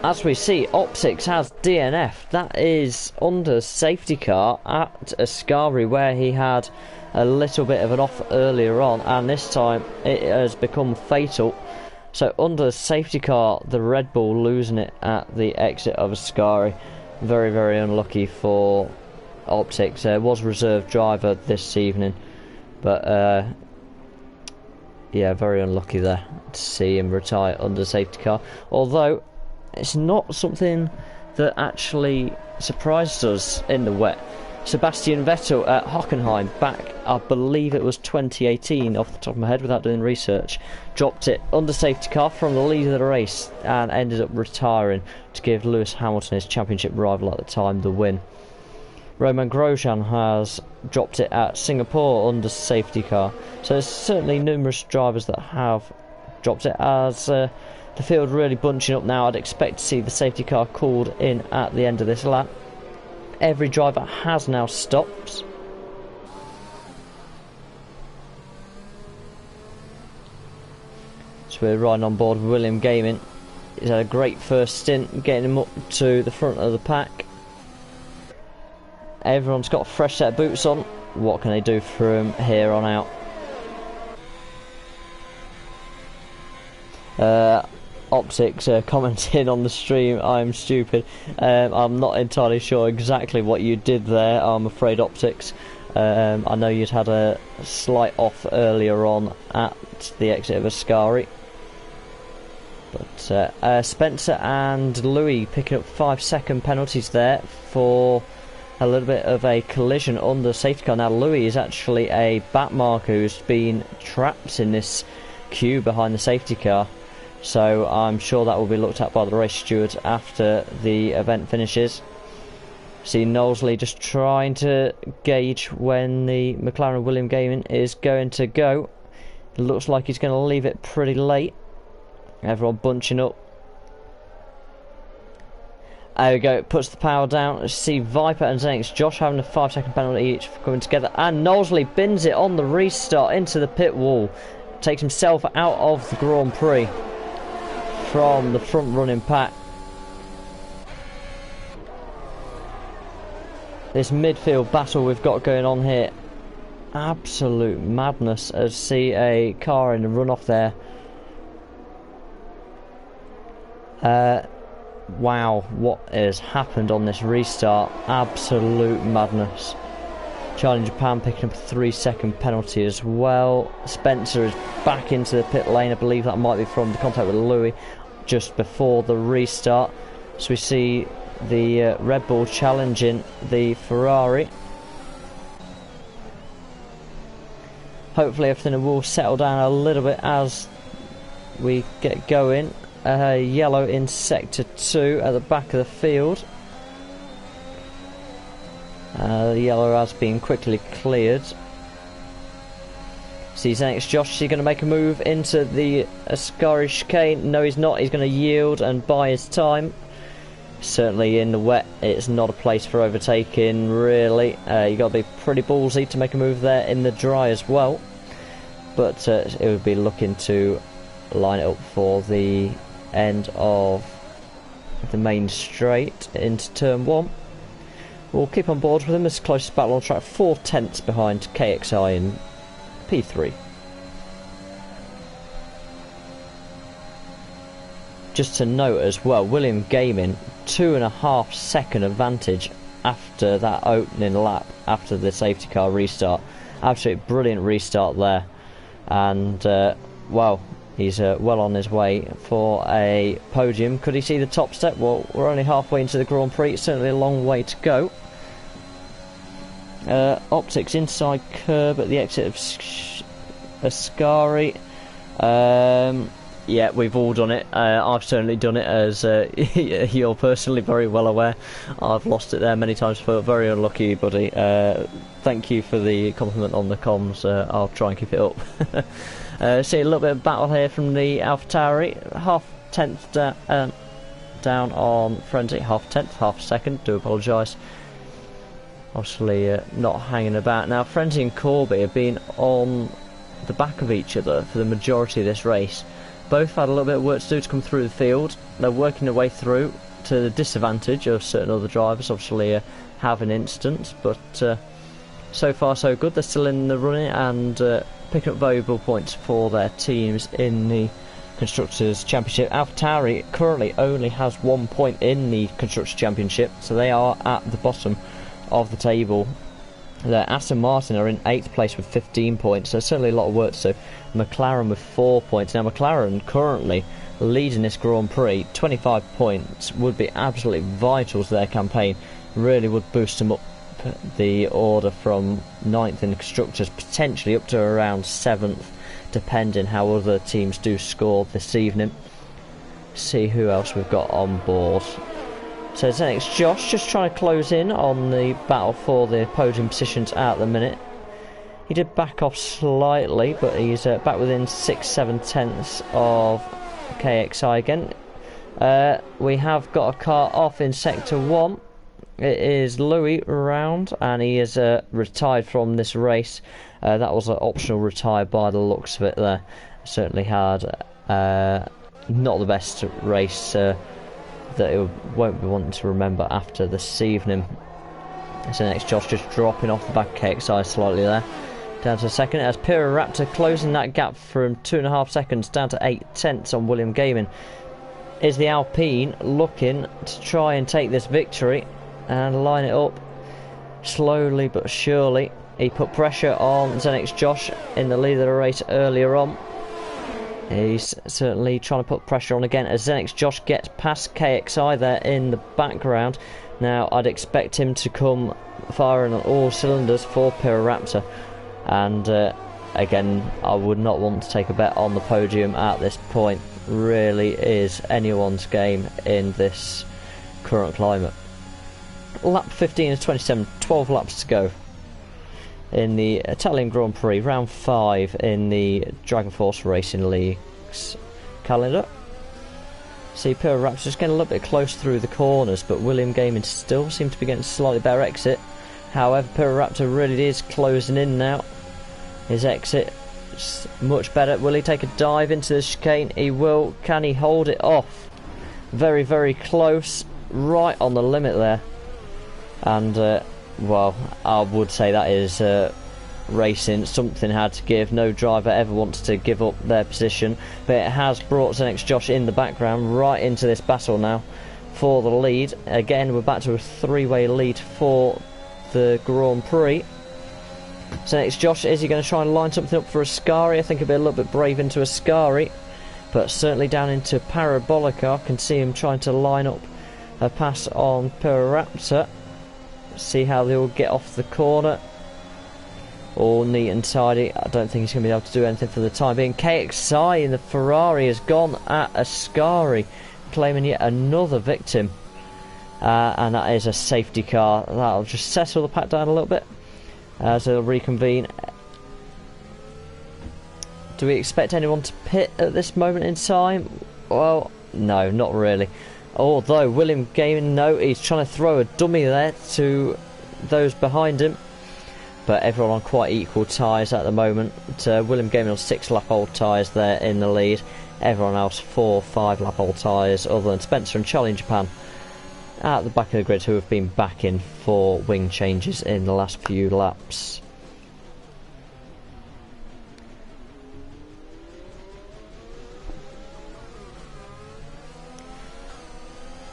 As we see, Optics has DNF. That is under safety car at Ascari, where he had a little bit of an off earlier on, and this time it has become fatal. So under safety car, the Red Bull losing it at the exit of Ascari. Very, very unlucky for Optics. Was reserve driver this evening, but yeah, very unlucky there to see him retire under safety car. Although it's not something that actually surprised us in the wet. Sebastian Vettel at Hockenheim back, I believe it was 2018 off the top of my head without doing research, dropped it under safety car from the lead of the race and ended up retiring to give Lewis Hamilton, his championship rival at the time, the win. Romain Grosjean has dropped it at Singapore under safety car. So there's certainly numerous drivers that have dropped it. As the field really bunching up now, I'd expect to see the safety car called in at the end of this lap. Every driver has now stopped. So we're riding on board with William Gaming. He's had a great first stint, getting him up to the front of the pack. Everyone's got a fresh set of boots on. What can they do from here on out? Optics commenting on the stream, I'm stupid. I'm not entirely sure exactly what you did there, I'm afraid, Optics. I know you'd had a slight off earlier on at the exit of Ascari. But Spencer and Louis picking up 5-second penalties there for a little bit of a collision on the safety car. Now Louis is actually a back marker who's been trapped in this queue behind the safety car. So I'm sure that will be looked at by the race stewards after the event finishes. See Knowlesley just trying to gauge when the McLaren William Gaming is going to go. It looks like he's going to leave it pretty late. Everyone bunching up. There we go, puts the power down. Let's see Viper and Zenix Josh having a 5-second penalty each for coming together. And Knowlesley bins it on the restart into the pit wall. Takes himself out of the Grand Prix from the front running pack. This midfield battle we've got going on here, absolute madness. As see a car in the runoff there. Wow, what has happened on this restart? Absolute madness. Charlie Japan picking up a 3-second penalty as well. Spencer is back into the pit lane. I believe that might be from the contact with Louis just before the restart. So we see the Red Bull challenging the Ferrari. Hopefully everything will settle down a little bit as we get going. Yellow in sector 2 at the back of the field. The yellow has been quickly cleared. See Zenix Josh, is he going to make a move into the Ascari chicane? No, he's not. He's going to yield and buy his time. Certainly in the wet, it's not a place for overtaking, really. You've got to be pretty ballsy to make a move there in the dry as well. But it would be looking to line it up for the end of the main straight into turn 1. We'll keep on board with him as closest battle on track, 4/10 behind KXI in P3. just to note as well, William Gaming 2.5 second advantage after that opening lap, after the safety car restart. Absolutely brilliant restart there, and well, he's well on his way for a podium. Could he see the top step? Well, we're only halfway into the Grand Prix. It's certainly a long way to go. Optics inside curb at the exit of Ascari. Yeah, we've all done it. I've certainly done it, as you're personally very well aware. I've lost it there many times. Felt very unlucky, buddy. Thank you for the compliment on the comms. I'll try and keep it up. See a little bit of battle here from the AlphaTauri. Half-tenth down on Frenzy. Half-tenth, half-second. Do apologise. Obviously not hanging about. Now, Frenzy and Corby have been on the back of each other for the majority of this race. Both had a little bit of work to do to come through the field. They're working their way through to the disadvantage of certain other drivers. Obviously have an instance, but so far so good. They're still in the running and picking up valuable points for their teams in the Constructors' Championship. AlphaTauri currently only has 1 point in the Constructors' Championship, so they are at the bottom of the table. Aston Martin are in 8th place with 15 points, so certainly a lot of work to do. McLaren with 4 points. Now, McLaren currently leading this Grand Prix. 25 points would be absolutely vital to their campaign. Really would boost them up the order from 9th in the Constructors, potentially up to around 7th, depending how other teams do score this evening. See who else we've got on board. So next, Josh just trying to close in on the battle for the podium positions at the minute. He did back off slightly, but he's back within 6-7 tenths of KXI again. We have got a car off in Sector 1. It is Louis round, and he is retired from this race. That was an optional retire by the looks of it there. Certainly had not the best race that it won't be wanting to remember after this evening. So next, Josh just dropping off the back of KXI slightly there. Down to a second as Raptor closing that gap from 2.5 seconds down to 8 tenths on William Gaming. Is the Alpine looking to try and take this victory and line it up slowly but surely? He put pressure on Zenix Josh in the lead of the race earlier on. He's certainly trying to put pressure on again as Zenix Josh gets past KXI there in the background. Now, I'd expect him to come firing on all cylinders for Raptor. And again, I would not want to take a bet on the podium at this point. Really is anyone's game in this current climate. Lap 15 is 27, 12 laps to go in the Italian Grand Prix, round 5 in the Dragon Force Racing League's calendar. See, Raptor just getting a little bit close through the corners, but William Gaming still seems to be getting a slightly better exit. However, Raptor really is closing in now. His exit is much better. Will he take a dive into the chicane? He will. Can he hold it off? Very, very close. Right on the limit there. And, well, I would say that is racing. Something had to give. No driver ever wants to give up their position. But it has brought Zenix Josh in the background right into this battle now for the lead. Again, we're back to a 3-way lead for the Grand Prix. So next, Josh, is he going to try and line something up for Ascari? I think he'll be a little bit brave into Ascari, but certainly down into Parabolica. I can see him trying to line up a pass on Raptor. See how they all get off the corner. All neat and tidy. I don't think he's going to be able to do anything for the time being. KXI in the Ferrari has gone at Ascari, claiming yet another victim. And that is a safety car. That'll just settle the pack down a little bit as they'll reconvene. Do we expect anyone to pit at this moment in time? Well, no, not really. Although William Gaming, no, he's trying to throw a dummy there to those behind him. But everyone on quite equal tyres at the moment. William Gaming on 6-lap-old tyres there in the lead. Everyone else 4, 5-lap-old tyres, other than Spencer and Charlie in Japan at the back of the grid, who have been back in for wing changes in the last few laps.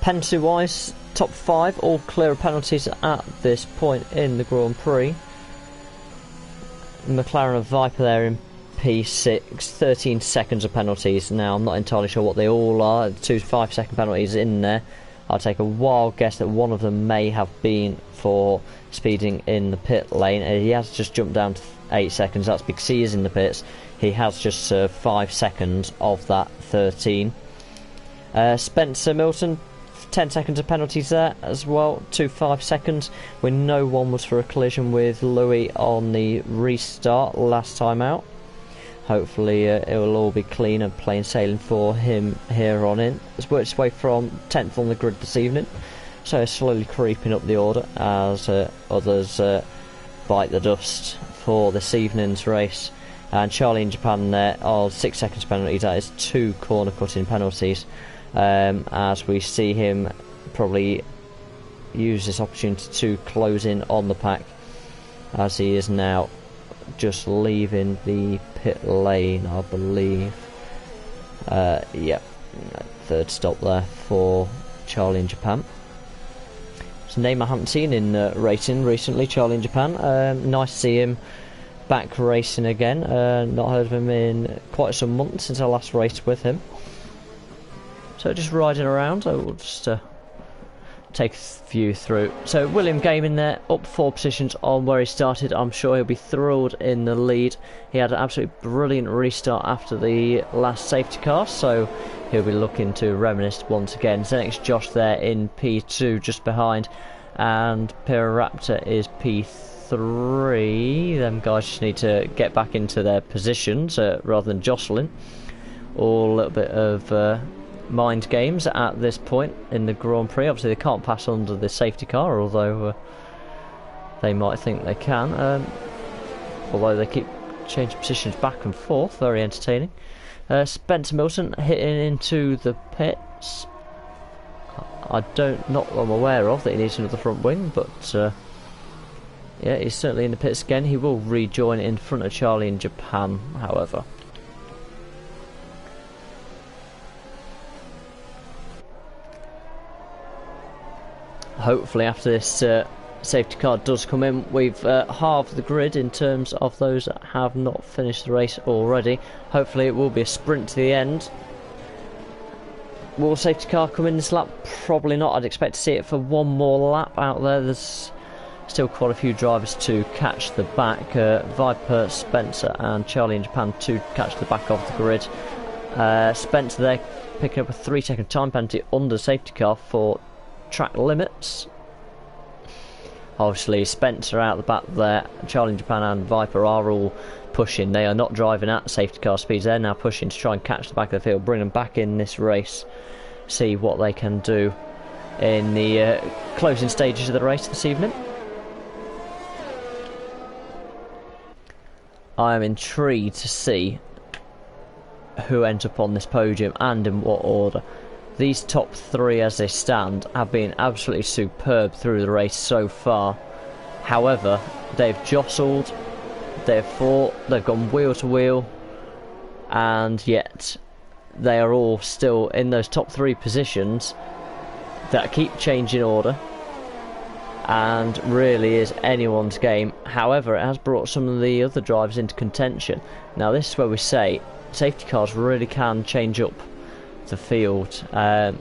Penalty wise, top 5 all clear of penalties at this point in the Grand Prix. McLaren and Viper there in P6, 13 seconds of penalties. Now I'm not entirely sure what they all are. 2 5-second penalties in there. I'll take a wild guess that one of them may have been for speeding in the pit lane. He has just jumped down to 8 seconds. That's because he is in the pits. He has just served 5 seconds of that 13. Spencer Milton, 10 seconds of penalties there as well. 2 5 seconds. We know one was for a collision with Louis on the restart last time out. Hopefully it will all be clean and plain sailing for him here on in. It's worked its way from 10th on the grid this evening, so it's slowly creeping up the order as others bite the dust for this evening's race. And Charlie in Japan there, 6 seconds penalties. That is 2 corner cutting penalties, as we see him probably use this opportunity to close in on the pack, as he is now just leaving the pit lane, I believe. Yep, 3rd stop there for Charlie in Japan. It's a name I haven't seen in racing recently, Charlie in Japan. Nice to see him back racing again. Not heard of him in quite some months since I last raced with him. So just riding around, I will just take a few through. So William Gaming there, up 4 positions on where he started. I'm sure he'll be thrilled in the lead. He had an absolutely brilliant restart after the last safety car, so he'll be looking to reminisce once again. Zenix Josh there in P2 just behind, and Piraptor is P3. Them guys just need to get back into their positions rather than jostling. All a little bit of mind games at this point in the Grand Prix. Obviously they can't pass under the safety car, although they might think they can, although they keep changing positions back and forth. Very entertaining. Spencer Milton hitting into the pits. Not I'm aware of that he needs another front wing, but yeah, he's certainly in the pits again. He will rejoin in front of Charlie in Japan, however. Hopefully after this safety car does come in, we've halved the grid in terms of those that have not finished the race already. Hopefully it will be a sprint to the end. Will the safety car come in this lap? Probably not. I'd expect to see it for one more lap out there. There's still quite a few drivers to catch the back. Viper, Spencer and Charlie in Japan to catch the back of the grid. Spencer there picking up a 3-second time penalty under safety car for track limits. Obviously Spencer out the back there. Charlie in Japan and Viper are all pushing. They are not driving at safety car speeds. They're now pushing to try and catch the back of the field, bring them back in this race, see what they can do in the closing stages of the race this evening. I am intrigued to see who ends up on this podium and in what order. These top 3 as they stand have been absolutely superb through the race so far. However, they've jostled, they've fought, they've gone wheel to wheel, and yet they are all still in those top 3 positions that keep changing order, and really is anyone's game. However, it has brought some of the other drivers into contention. Now this is where we say safety cars really can change up the field.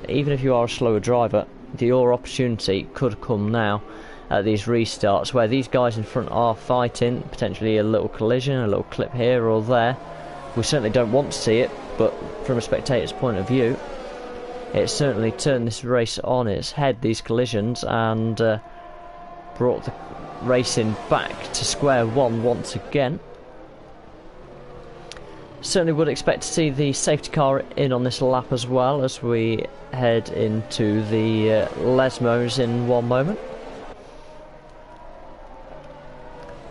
Even if you are a slower driver, your opportunity could come now at these restarts where these guys in front are fighting, potentially a little collision, a little clip here or there. We certainly don't want to see it, but from a spectator's point of view, it certainly turned this race on its head, these collisions, and brought the racing back to square one once again. Certainly would expect to see the safety car in on this lap as well as we head into the Lesmos in one moment.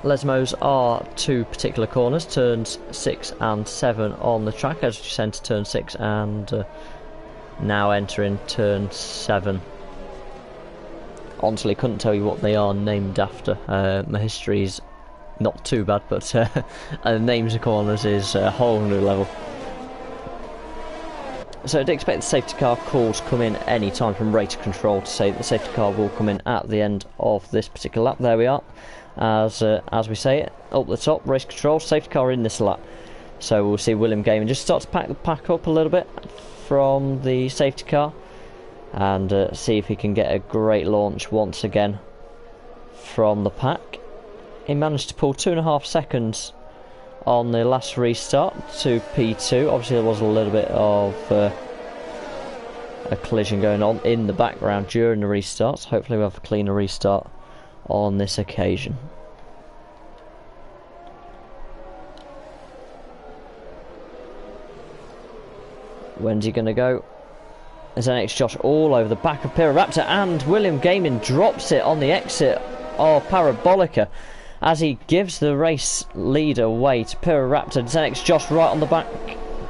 Lesmos are 2 particular corners, turns 6 and 7 on the track as we descend to turn 6 and now entering turn 7. Honestly, couldn't tell you what they are named after. My history's not too bad, but the names of corners is a whole new level. So I'd expect the safety car call to come in any time from race control to say that the safety car will come in at the end of this particular lap. There we are, as we say it, up the top, race control, safety car in this lap. So we'll see William Gaming just start to pack the pack up a little bit from the safety car and see if he can get a great launch once again from the pack. He managed to pull 2.5 seconds on the last restart to P2. Obviously there was a little bit of a collision going on in the background during the restarts. Hopefully we'll have a cleaner restart on this occasion. When's he going to go? There's NX Josh all over the back of Piraraptor, and William Gaming drops it on the exit of Parabolica as he gives the race lead away to Piraraptor. NX Josh right on the back.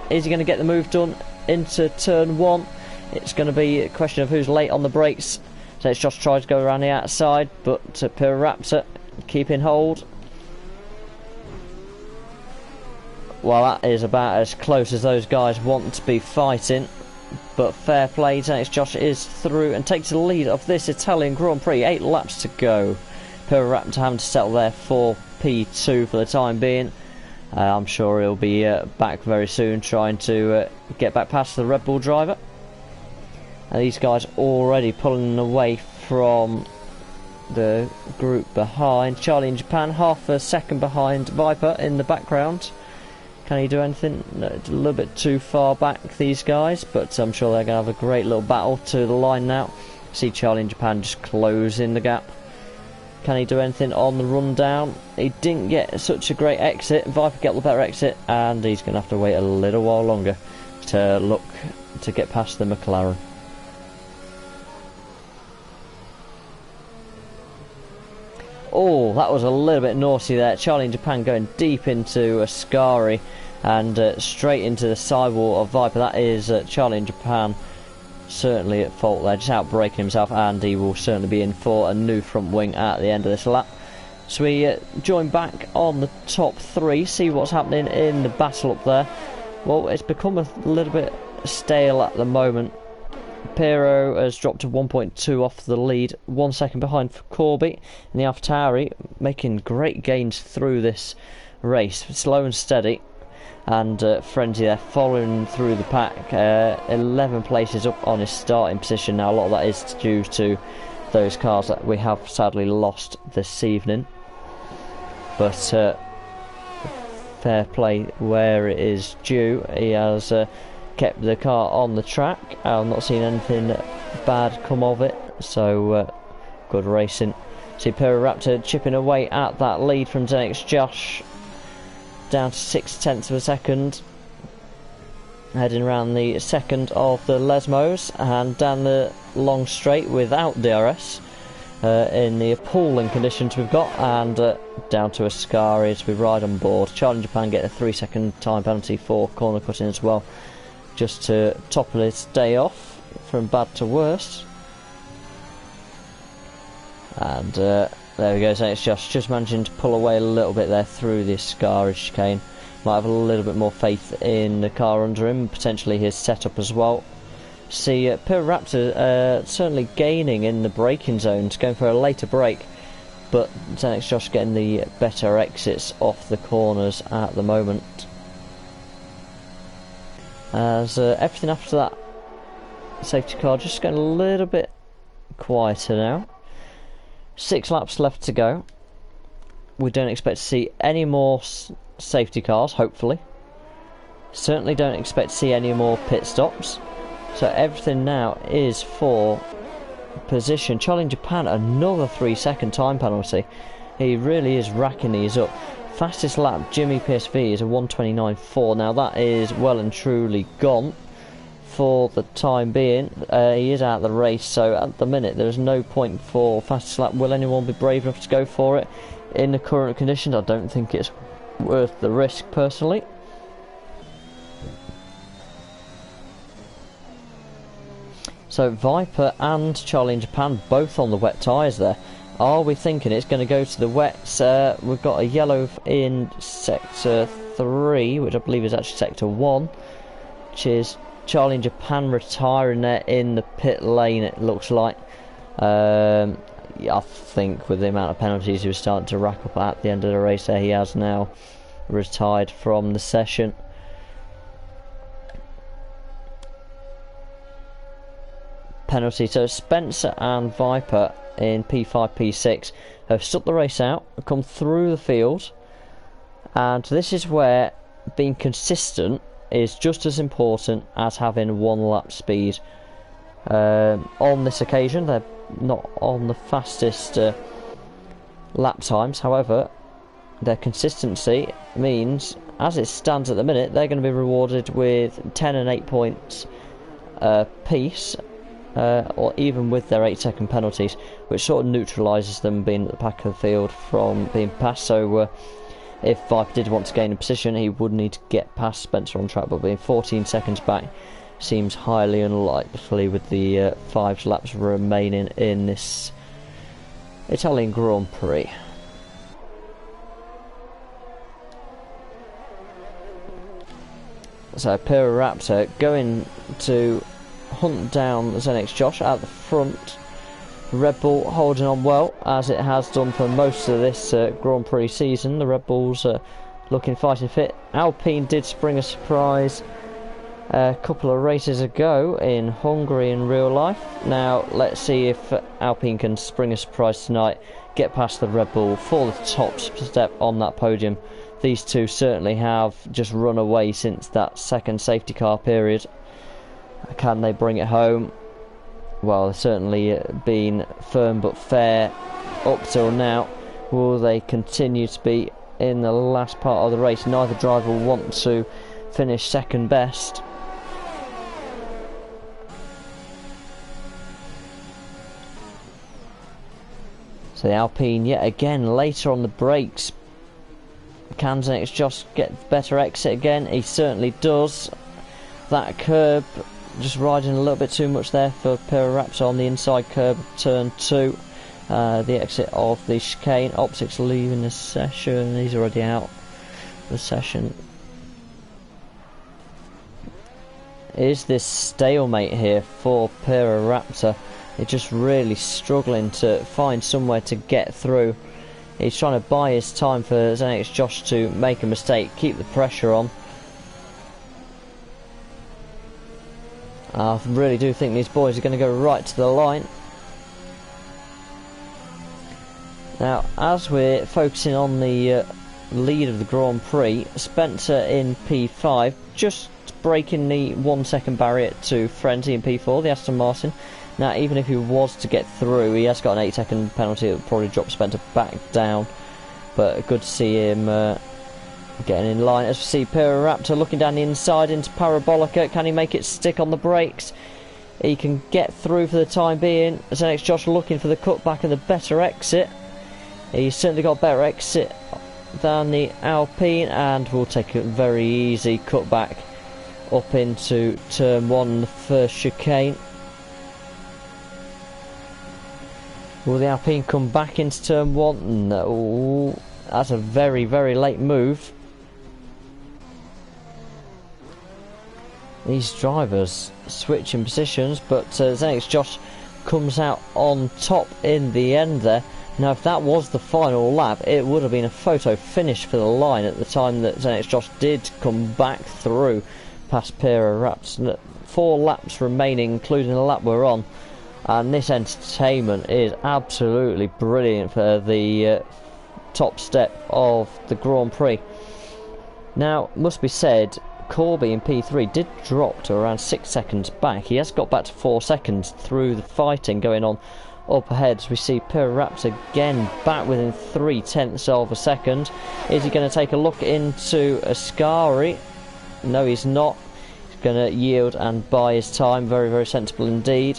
Is he going to get the move done into turn 1? It's going to be a question of who's late on the brakes. NX Josh tries to go around the outside, but Piraraptor keeping hold. Well, that is about as close as those guys want to be fighting. But fair play, NX Josh is through and takes the lead of this Italian Grand Prix. 8 laps to go. Piraraptor having to settle there for P2 for the time being. I'm sure he'll be back very soon trying to get back past the Red Bull driver. And these guys already pulling away from the group behind. Charlie in Japan, half a second behind Viper in the background. Can he do anything? No, it's a little bit too far back, these guys, but I'm sure they're going to have a great little battle to the line now. See Charlie in Japan just closing the gap. Can he do anything on the run down? He didn't get such a great exit. Viper get the better exit, and he's going to have to wait a little while longer to look to get past the McLaren. Oh, that was a little bit naughty there. Charlie in Japan going deep into Ascari and straight into the sidewall of Viper. That is Charlie in Japan certainly at fault there, just out braking himself, and he will certainly be in for a new front wing at the end of this lap. So we join back on the top 3, see what's happening in the battle up there. Well, it's become a little bit stale at the moment. Pero has dropped to 1.2 off the lead, 1 second behind for Corby, and the AlphaTauri making great gains through this race, slow and steady, and Frenzy there following through the pack, 11 places up on his starting position now. A lot of that is due to those cars that we have sadly lost this evening, but fair play where it is due. He has kept the car on the track. I've not seen anything bad come of it, so good racing. See Piraraptor chipping away at that lead from NX Josh, down to 0.6 of a second, heading around the second of the Lesmos and down the long straight without DRS in the appalling conditions we've got, and down to Ascari as we ride on board. Charlie in Japan get a 3-second time penalty for corner cutting as well, just to topple his day off from bad to worst. And there we go, so it's just managing to pull away a little bit there through the Ascari chicane. Might have a little bit more faith in the car under him, potentially his setup as well. See Piraraptor certainly gaining in the braking zones, going for a later brake, but NX Josh getting the better exits off the corners at the moment. As everything after that safety car just getting a little bit quieter now. 6 laps left to go. We don't expect to see any more safety cars, hopefully. Certainly don't expect to see any more pit stops. So everything now is for position. Charlie in Japan, another 3-second time penalty. He really is racking these up. Fastest lap, Jimmy PSV, is a 1:29.4. Now that is well and truly gone for the time being. He is out of the race, so at the minute there is no point for fastest lap. Will anyone be brave enough to go for it in the current conditions? I don't think it's worth the risk personally. So Viper and Charlie in Japan both on the wet tyres there. Are we thinking it's going to go to the wets? We've got a yellow in sector 3, which I believe is actually sector 1, which is Charlie in Japan retiring there in the pit lane, it looks like. Yeah, I think with the amount of penalties he was starting to rack up at the end of the race there, he has now retired from the session. Penalty, so Spencer and Viper in P5, P6 have stuck the race out, come through the field, and this is where being consistent is just as important as having one lap speed. On this occasion they're not on the fastest lap times, however their consistency means, as it stands at the minute, they're going to be rewarded with 10 and 8 points apiece, or even with their 8-second penalties, which sort of neutralises them being at the back of the field from being passed. So if Viper did want to gain a position, he would need to get past Spencer on track, but being 14 seconds back seems highly unlikely with the 5 laps remaining in this Italian Grand Prix. So Raptor going to hunt down Zenix Josh at the front. Red Bull holding on well, as it has done for most of this Grand Prix season. The Red Bulls looking fighting fit. Alpine did spring a surprise a couple of races ago in Hungary in real life. Now let's see if Alpine can spring a surprise tonight, get past the Red Bull for the top step on that podium. These two certainly have just run away since that second safety car period. Can they bring it home? Well, they've certainly been firm but fair up till now. Will they continue to be in the last part of the race? Neither driver will want to finish second best. So the Alpine yet again later on the brakes. Can Zenix just get better exit again? He certainly does. That curb just riding a little bit too much there for Raptor on the inside curb of turn 2. The exit of the chicane. Optics leaving the session. He's already out the session. Is this stalemate here for Raptor? He's just really struggling to find somewhere to get through. He's trying to buy his time for Zenix Josh to make a mistake, keep the pressure on. I really do think these boys are going to go right to the line. Now, as we're focusing on the lead of the Grand Prix, Spencer in P5, just breaking the 1 second barrier to Frenzy in P4, the Aston Martin. Now, even if he was to get through, he has got an 8-second penalty that would probably drop Spencer back down. But good to see him getting in line. As we see Raptor looking down the inside into Parabolica. Can he make it stick on the brakes? He can get through for the time being. Zenix Josh looking for the cutback and the better exit. He's certainly got a better exit than the Alpine, and will take a very easy cutback up into turn 1, the first chicane. Will the Alpine come back into turn 1? No, that's a very, very late move. These drivers switching positions, but Zenix Josh comes out on top in the end there. Now, if that was the final lap, it would have been a photo finish for the line at the time that Zenix Josh did come back through past Raptor. 4 laps remaining, including the lap we're on. And this entertainment is absolutely brilliant for the top step of the Grand Prix. Now, must be said, Corby in P3 did drop to around 6 seconds back. He has got back to 4 seconds through the fighting going on up ahead. As we see Raptor again back within 0.3 of a second. Is he going to take a look into Ascari? No, he's not. He's going to yield and buy his time. Very, very sensible indeed.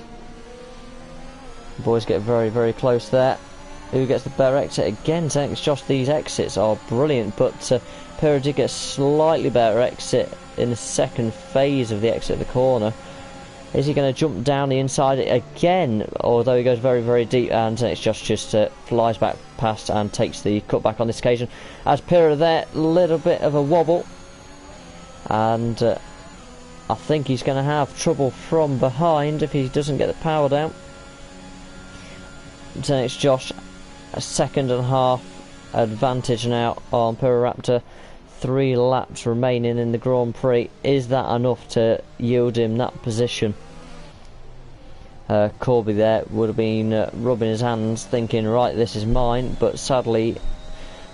The boys get very, very close there. Who gets the better exit? Again, Zenix Josh, these exits are brilliant, but Pera did get a slightly better exit in the second phase of the exit of the corner. Is he going to jump down the inside again? Although he goes very, very deep, and Zenix Josh just flies back past and takes the cutback on this occasion. As Pera there, little bit of a wobble. And I think he's going to have trouble from behind if he doesn't get the power down. Then it's Josh, a second and a half advantage now on Pyroraptor. 3 laps remaining in the Grand Prix. Is that enough to yield him that position? Corby there would have been rubbing his hands thinking, right, this is mine, but sadly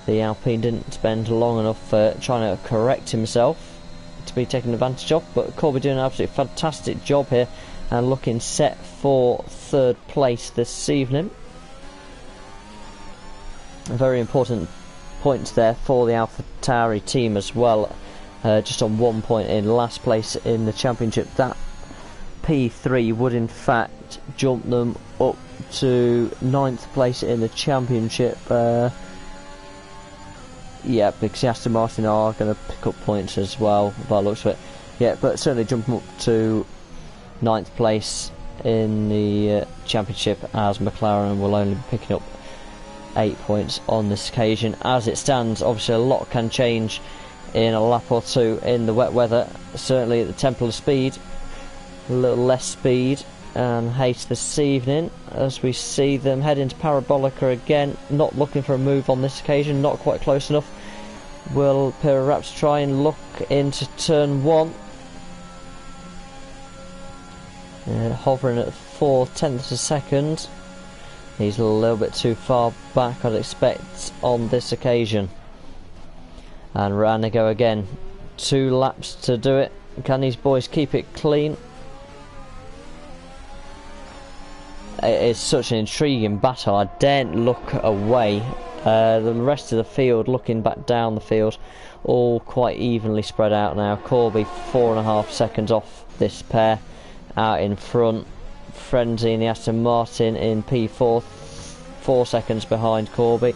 the Alpine didn't spend long enough trying to correct himself to be taken advantage of, but Corby doing an absolutely fantastic job here and looking set for 3rd place this evening. A very important point there for the AlphaTauri team as well, just on 1 point in last place in the championship. That P3 would in fact jump them up to 9th place in the championship. Yeah, because Aston Martin are going to pick up points as well by the looks of it. Yeah, but certainly jump them up to 9th place in the championship, as McLaren will only be picking up 8 points on this occasion. As it stands, obviously a lot can change in a lap or two in the wet weather. Certainly at the Temple of Speed, a little less speed and haste this evening as we see them head into Parabolica again. Not looking for a move on this occasion, not quite close enough. Will Pyroraptor try and look into turn 1? Hovering at 4/10 of a second. He's a little bit too far back, I'd expect, on this occasion. And round they go again. 2 laps to do it. Can these boys keep it clean? It is such an intriguing battle. I daren't look away. The rest of the field, looking back down the field, all quite evenly spread out now. Corby 4.5 seconds off this pair. Out in front, Frenzy and the Aston Martin in P4, 4 seconds behind Corby.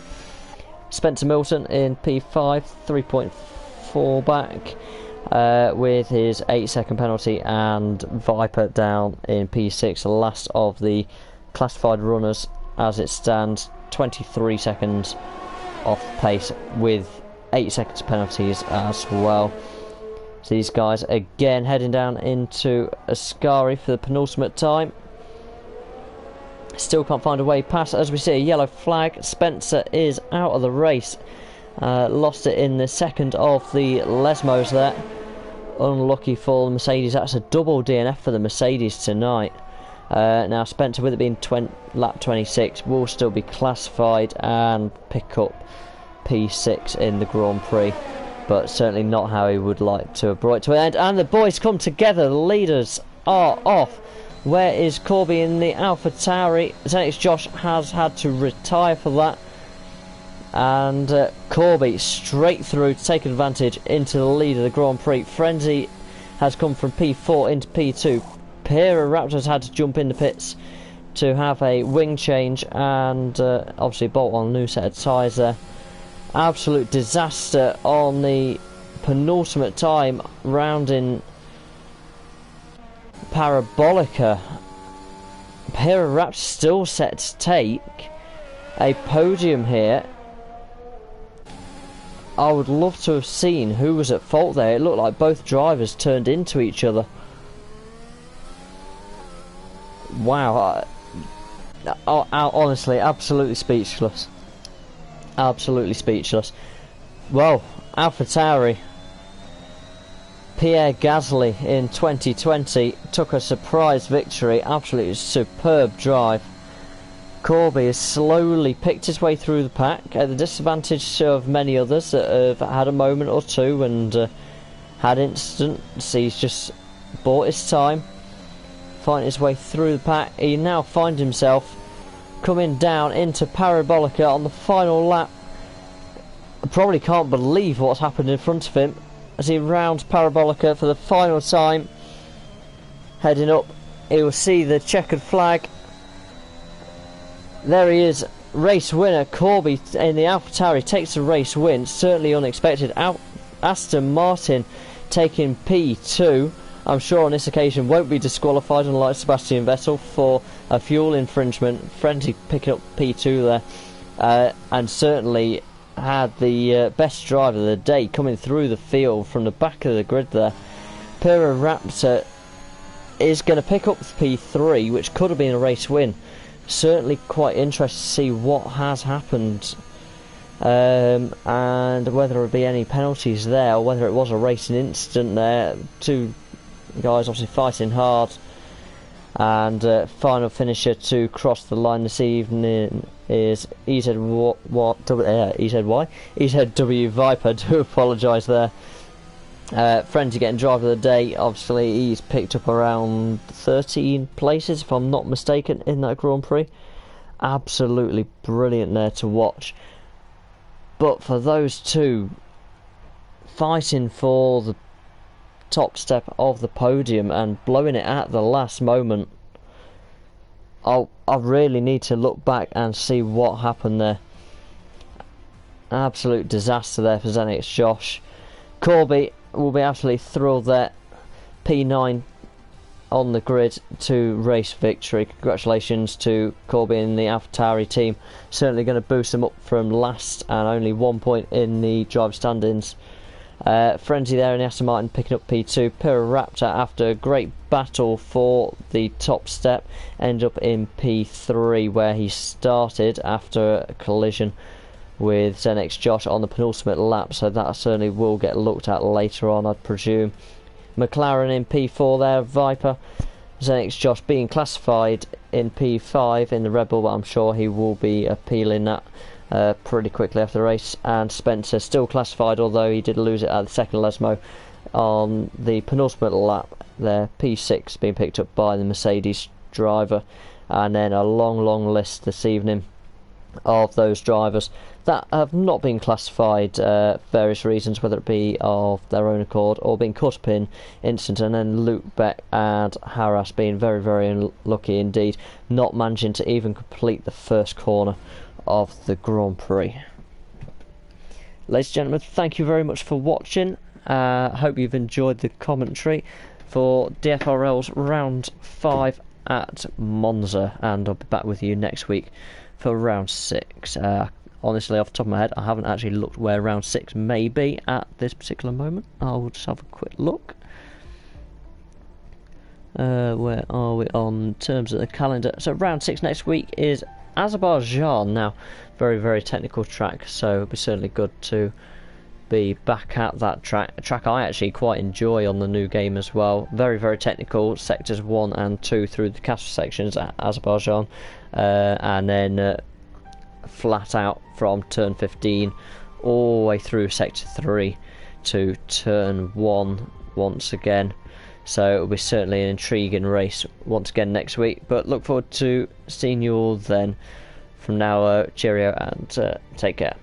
Spencer Milton in P5, 3.4 back with his 8-second penalty, and Viper down in P6, the last of the classified runners as it stands, 23 seconds off pace with 8 seconds penalties as well. So these guys again heading down into Ascari for the penultimate time. Still can't find a way past as we see a yellow flag. Spencer is out of the race. Lost it in the second of the Lesmos there. Unlucky for the Mercedes. That's a double DNF for the Mercedes tonight. Now Spencer, with it being lap 26, will still be classified and pick up P6 in the Grand Prix, but certainly not how he would like to have brought it to an end. And the boys come together. The leaders are off. Where is Corby in the AlphaTauri? Zenix Josh has had to retire for that. And Corby straight through to take advantage into the lead of the Grand Prix. Frenzy has come from P4 into P2. Pyroraptor's had to jump in the pits to have a wing change and obviously bolt on a new set of tyres there. Absolute disaster on the penultimate time, rounding Parabolica. Pyroraptor still set to take a podium here. I would love to have seen who was at fault there. It looked like both drivers turned into each other. Wow. Honestly, absolutely speechless. Absolutely speechless. Well, AlphaTauri, Pierre Gasly in 2020 took a surprise victory. Absolutely superb drive. Corby has slowly picked his way through the pack at the disadvantage of many others that have had a moment or two and had incidents. He's just bought his time, finding his way through the pack. He now finds himself coming down into Parabolica on the final lap. I probably can't believe what's happened in front of him as he rounds Parabolica for the final time. Heading up, he will see the checkered flag. There he is, race winner. Corby in the AlphaTauri takes the race win. Certainly unexpected. Aston Martin taking P2. I'm sure on this occasion won't be disqualified, unlike Sebastian Vettel, for a fuel infringement. Frenzy picking up P2 there, and certainly had the best drive of the day coming through the field from the back of the grid there. Raptor is going to pick up P3, which could have been a race win. Certainly quite interested to see what has happened, and whether there be any penalties there, or whether it was a racing incident there. Two guys obviously fighting hard, and final finisher to cross the line this evening is EZW Viper. Do apologise there. Frenzy getting driver of the day. Obviously he's picked up around 13 places if I'm not mistaken in that Grand Prix. Absolutely brilliant there to watch. But for those two fighting for the top step of the podium and blowing it at the last moment, I really need to look back and see what happened there. Absolute disaster there for Zenix Josh. Corby will be absolutely thrilled there. P9 on the grid to race victory. Congratulations to Corby and the AlphaTauri team. Certainly going to boost them up from last and only 1 point in the driver standings. Frenzy there in the Aston Martin picking up P2. Raptor, after a great battle for the top step, ended up in P3 where he started after a collision with Zenix Josh on the penultimate lap, so that certainly will get looked at later on, I'd presume. McLaren in P4 there, Viper. Zenix Josh being classified in P5 in the Red Bull, but I'm sure he will be appealing that pretty quickly after the race. And Spencer still classified, although he did lose it at the second Lesmo on the penultimate lap there. P6 being picked up by the Mercedes driver. And then a long list this evening of those drivers that have not been classified for various reasons, whether it be of their own accord or being caught up in incident. And then Luke Beck and Harras being very unlucky indeed, not managing to even complete the first corner of the Grand Prix. Ladies and gentlemen, thank you very much for watching. Hope you've enjoyed the commentary for DFRL's round 5 at Monza, and I'll be back with you next week for round 6. Honestly, off the top of my head, I haven't actually looked where round 6 may be at this particular moment. I'll just have a quick look. Where are we on terms of the calendar? So round 6 next week is Azerbaijan. Now, very technical track, so it'll be certainly good to be back at that track. A track I actually quite enjoy on the new game as well. Very technical, sectors 1 and 2 through the castle sections at Azerbaijan, and then flat out from turn 15 all the way through sector 3 to turn 1 once again. So it'll be certainly an intriguing race once again next week, but look forward to seeing you all then. From now, cheerio and take care.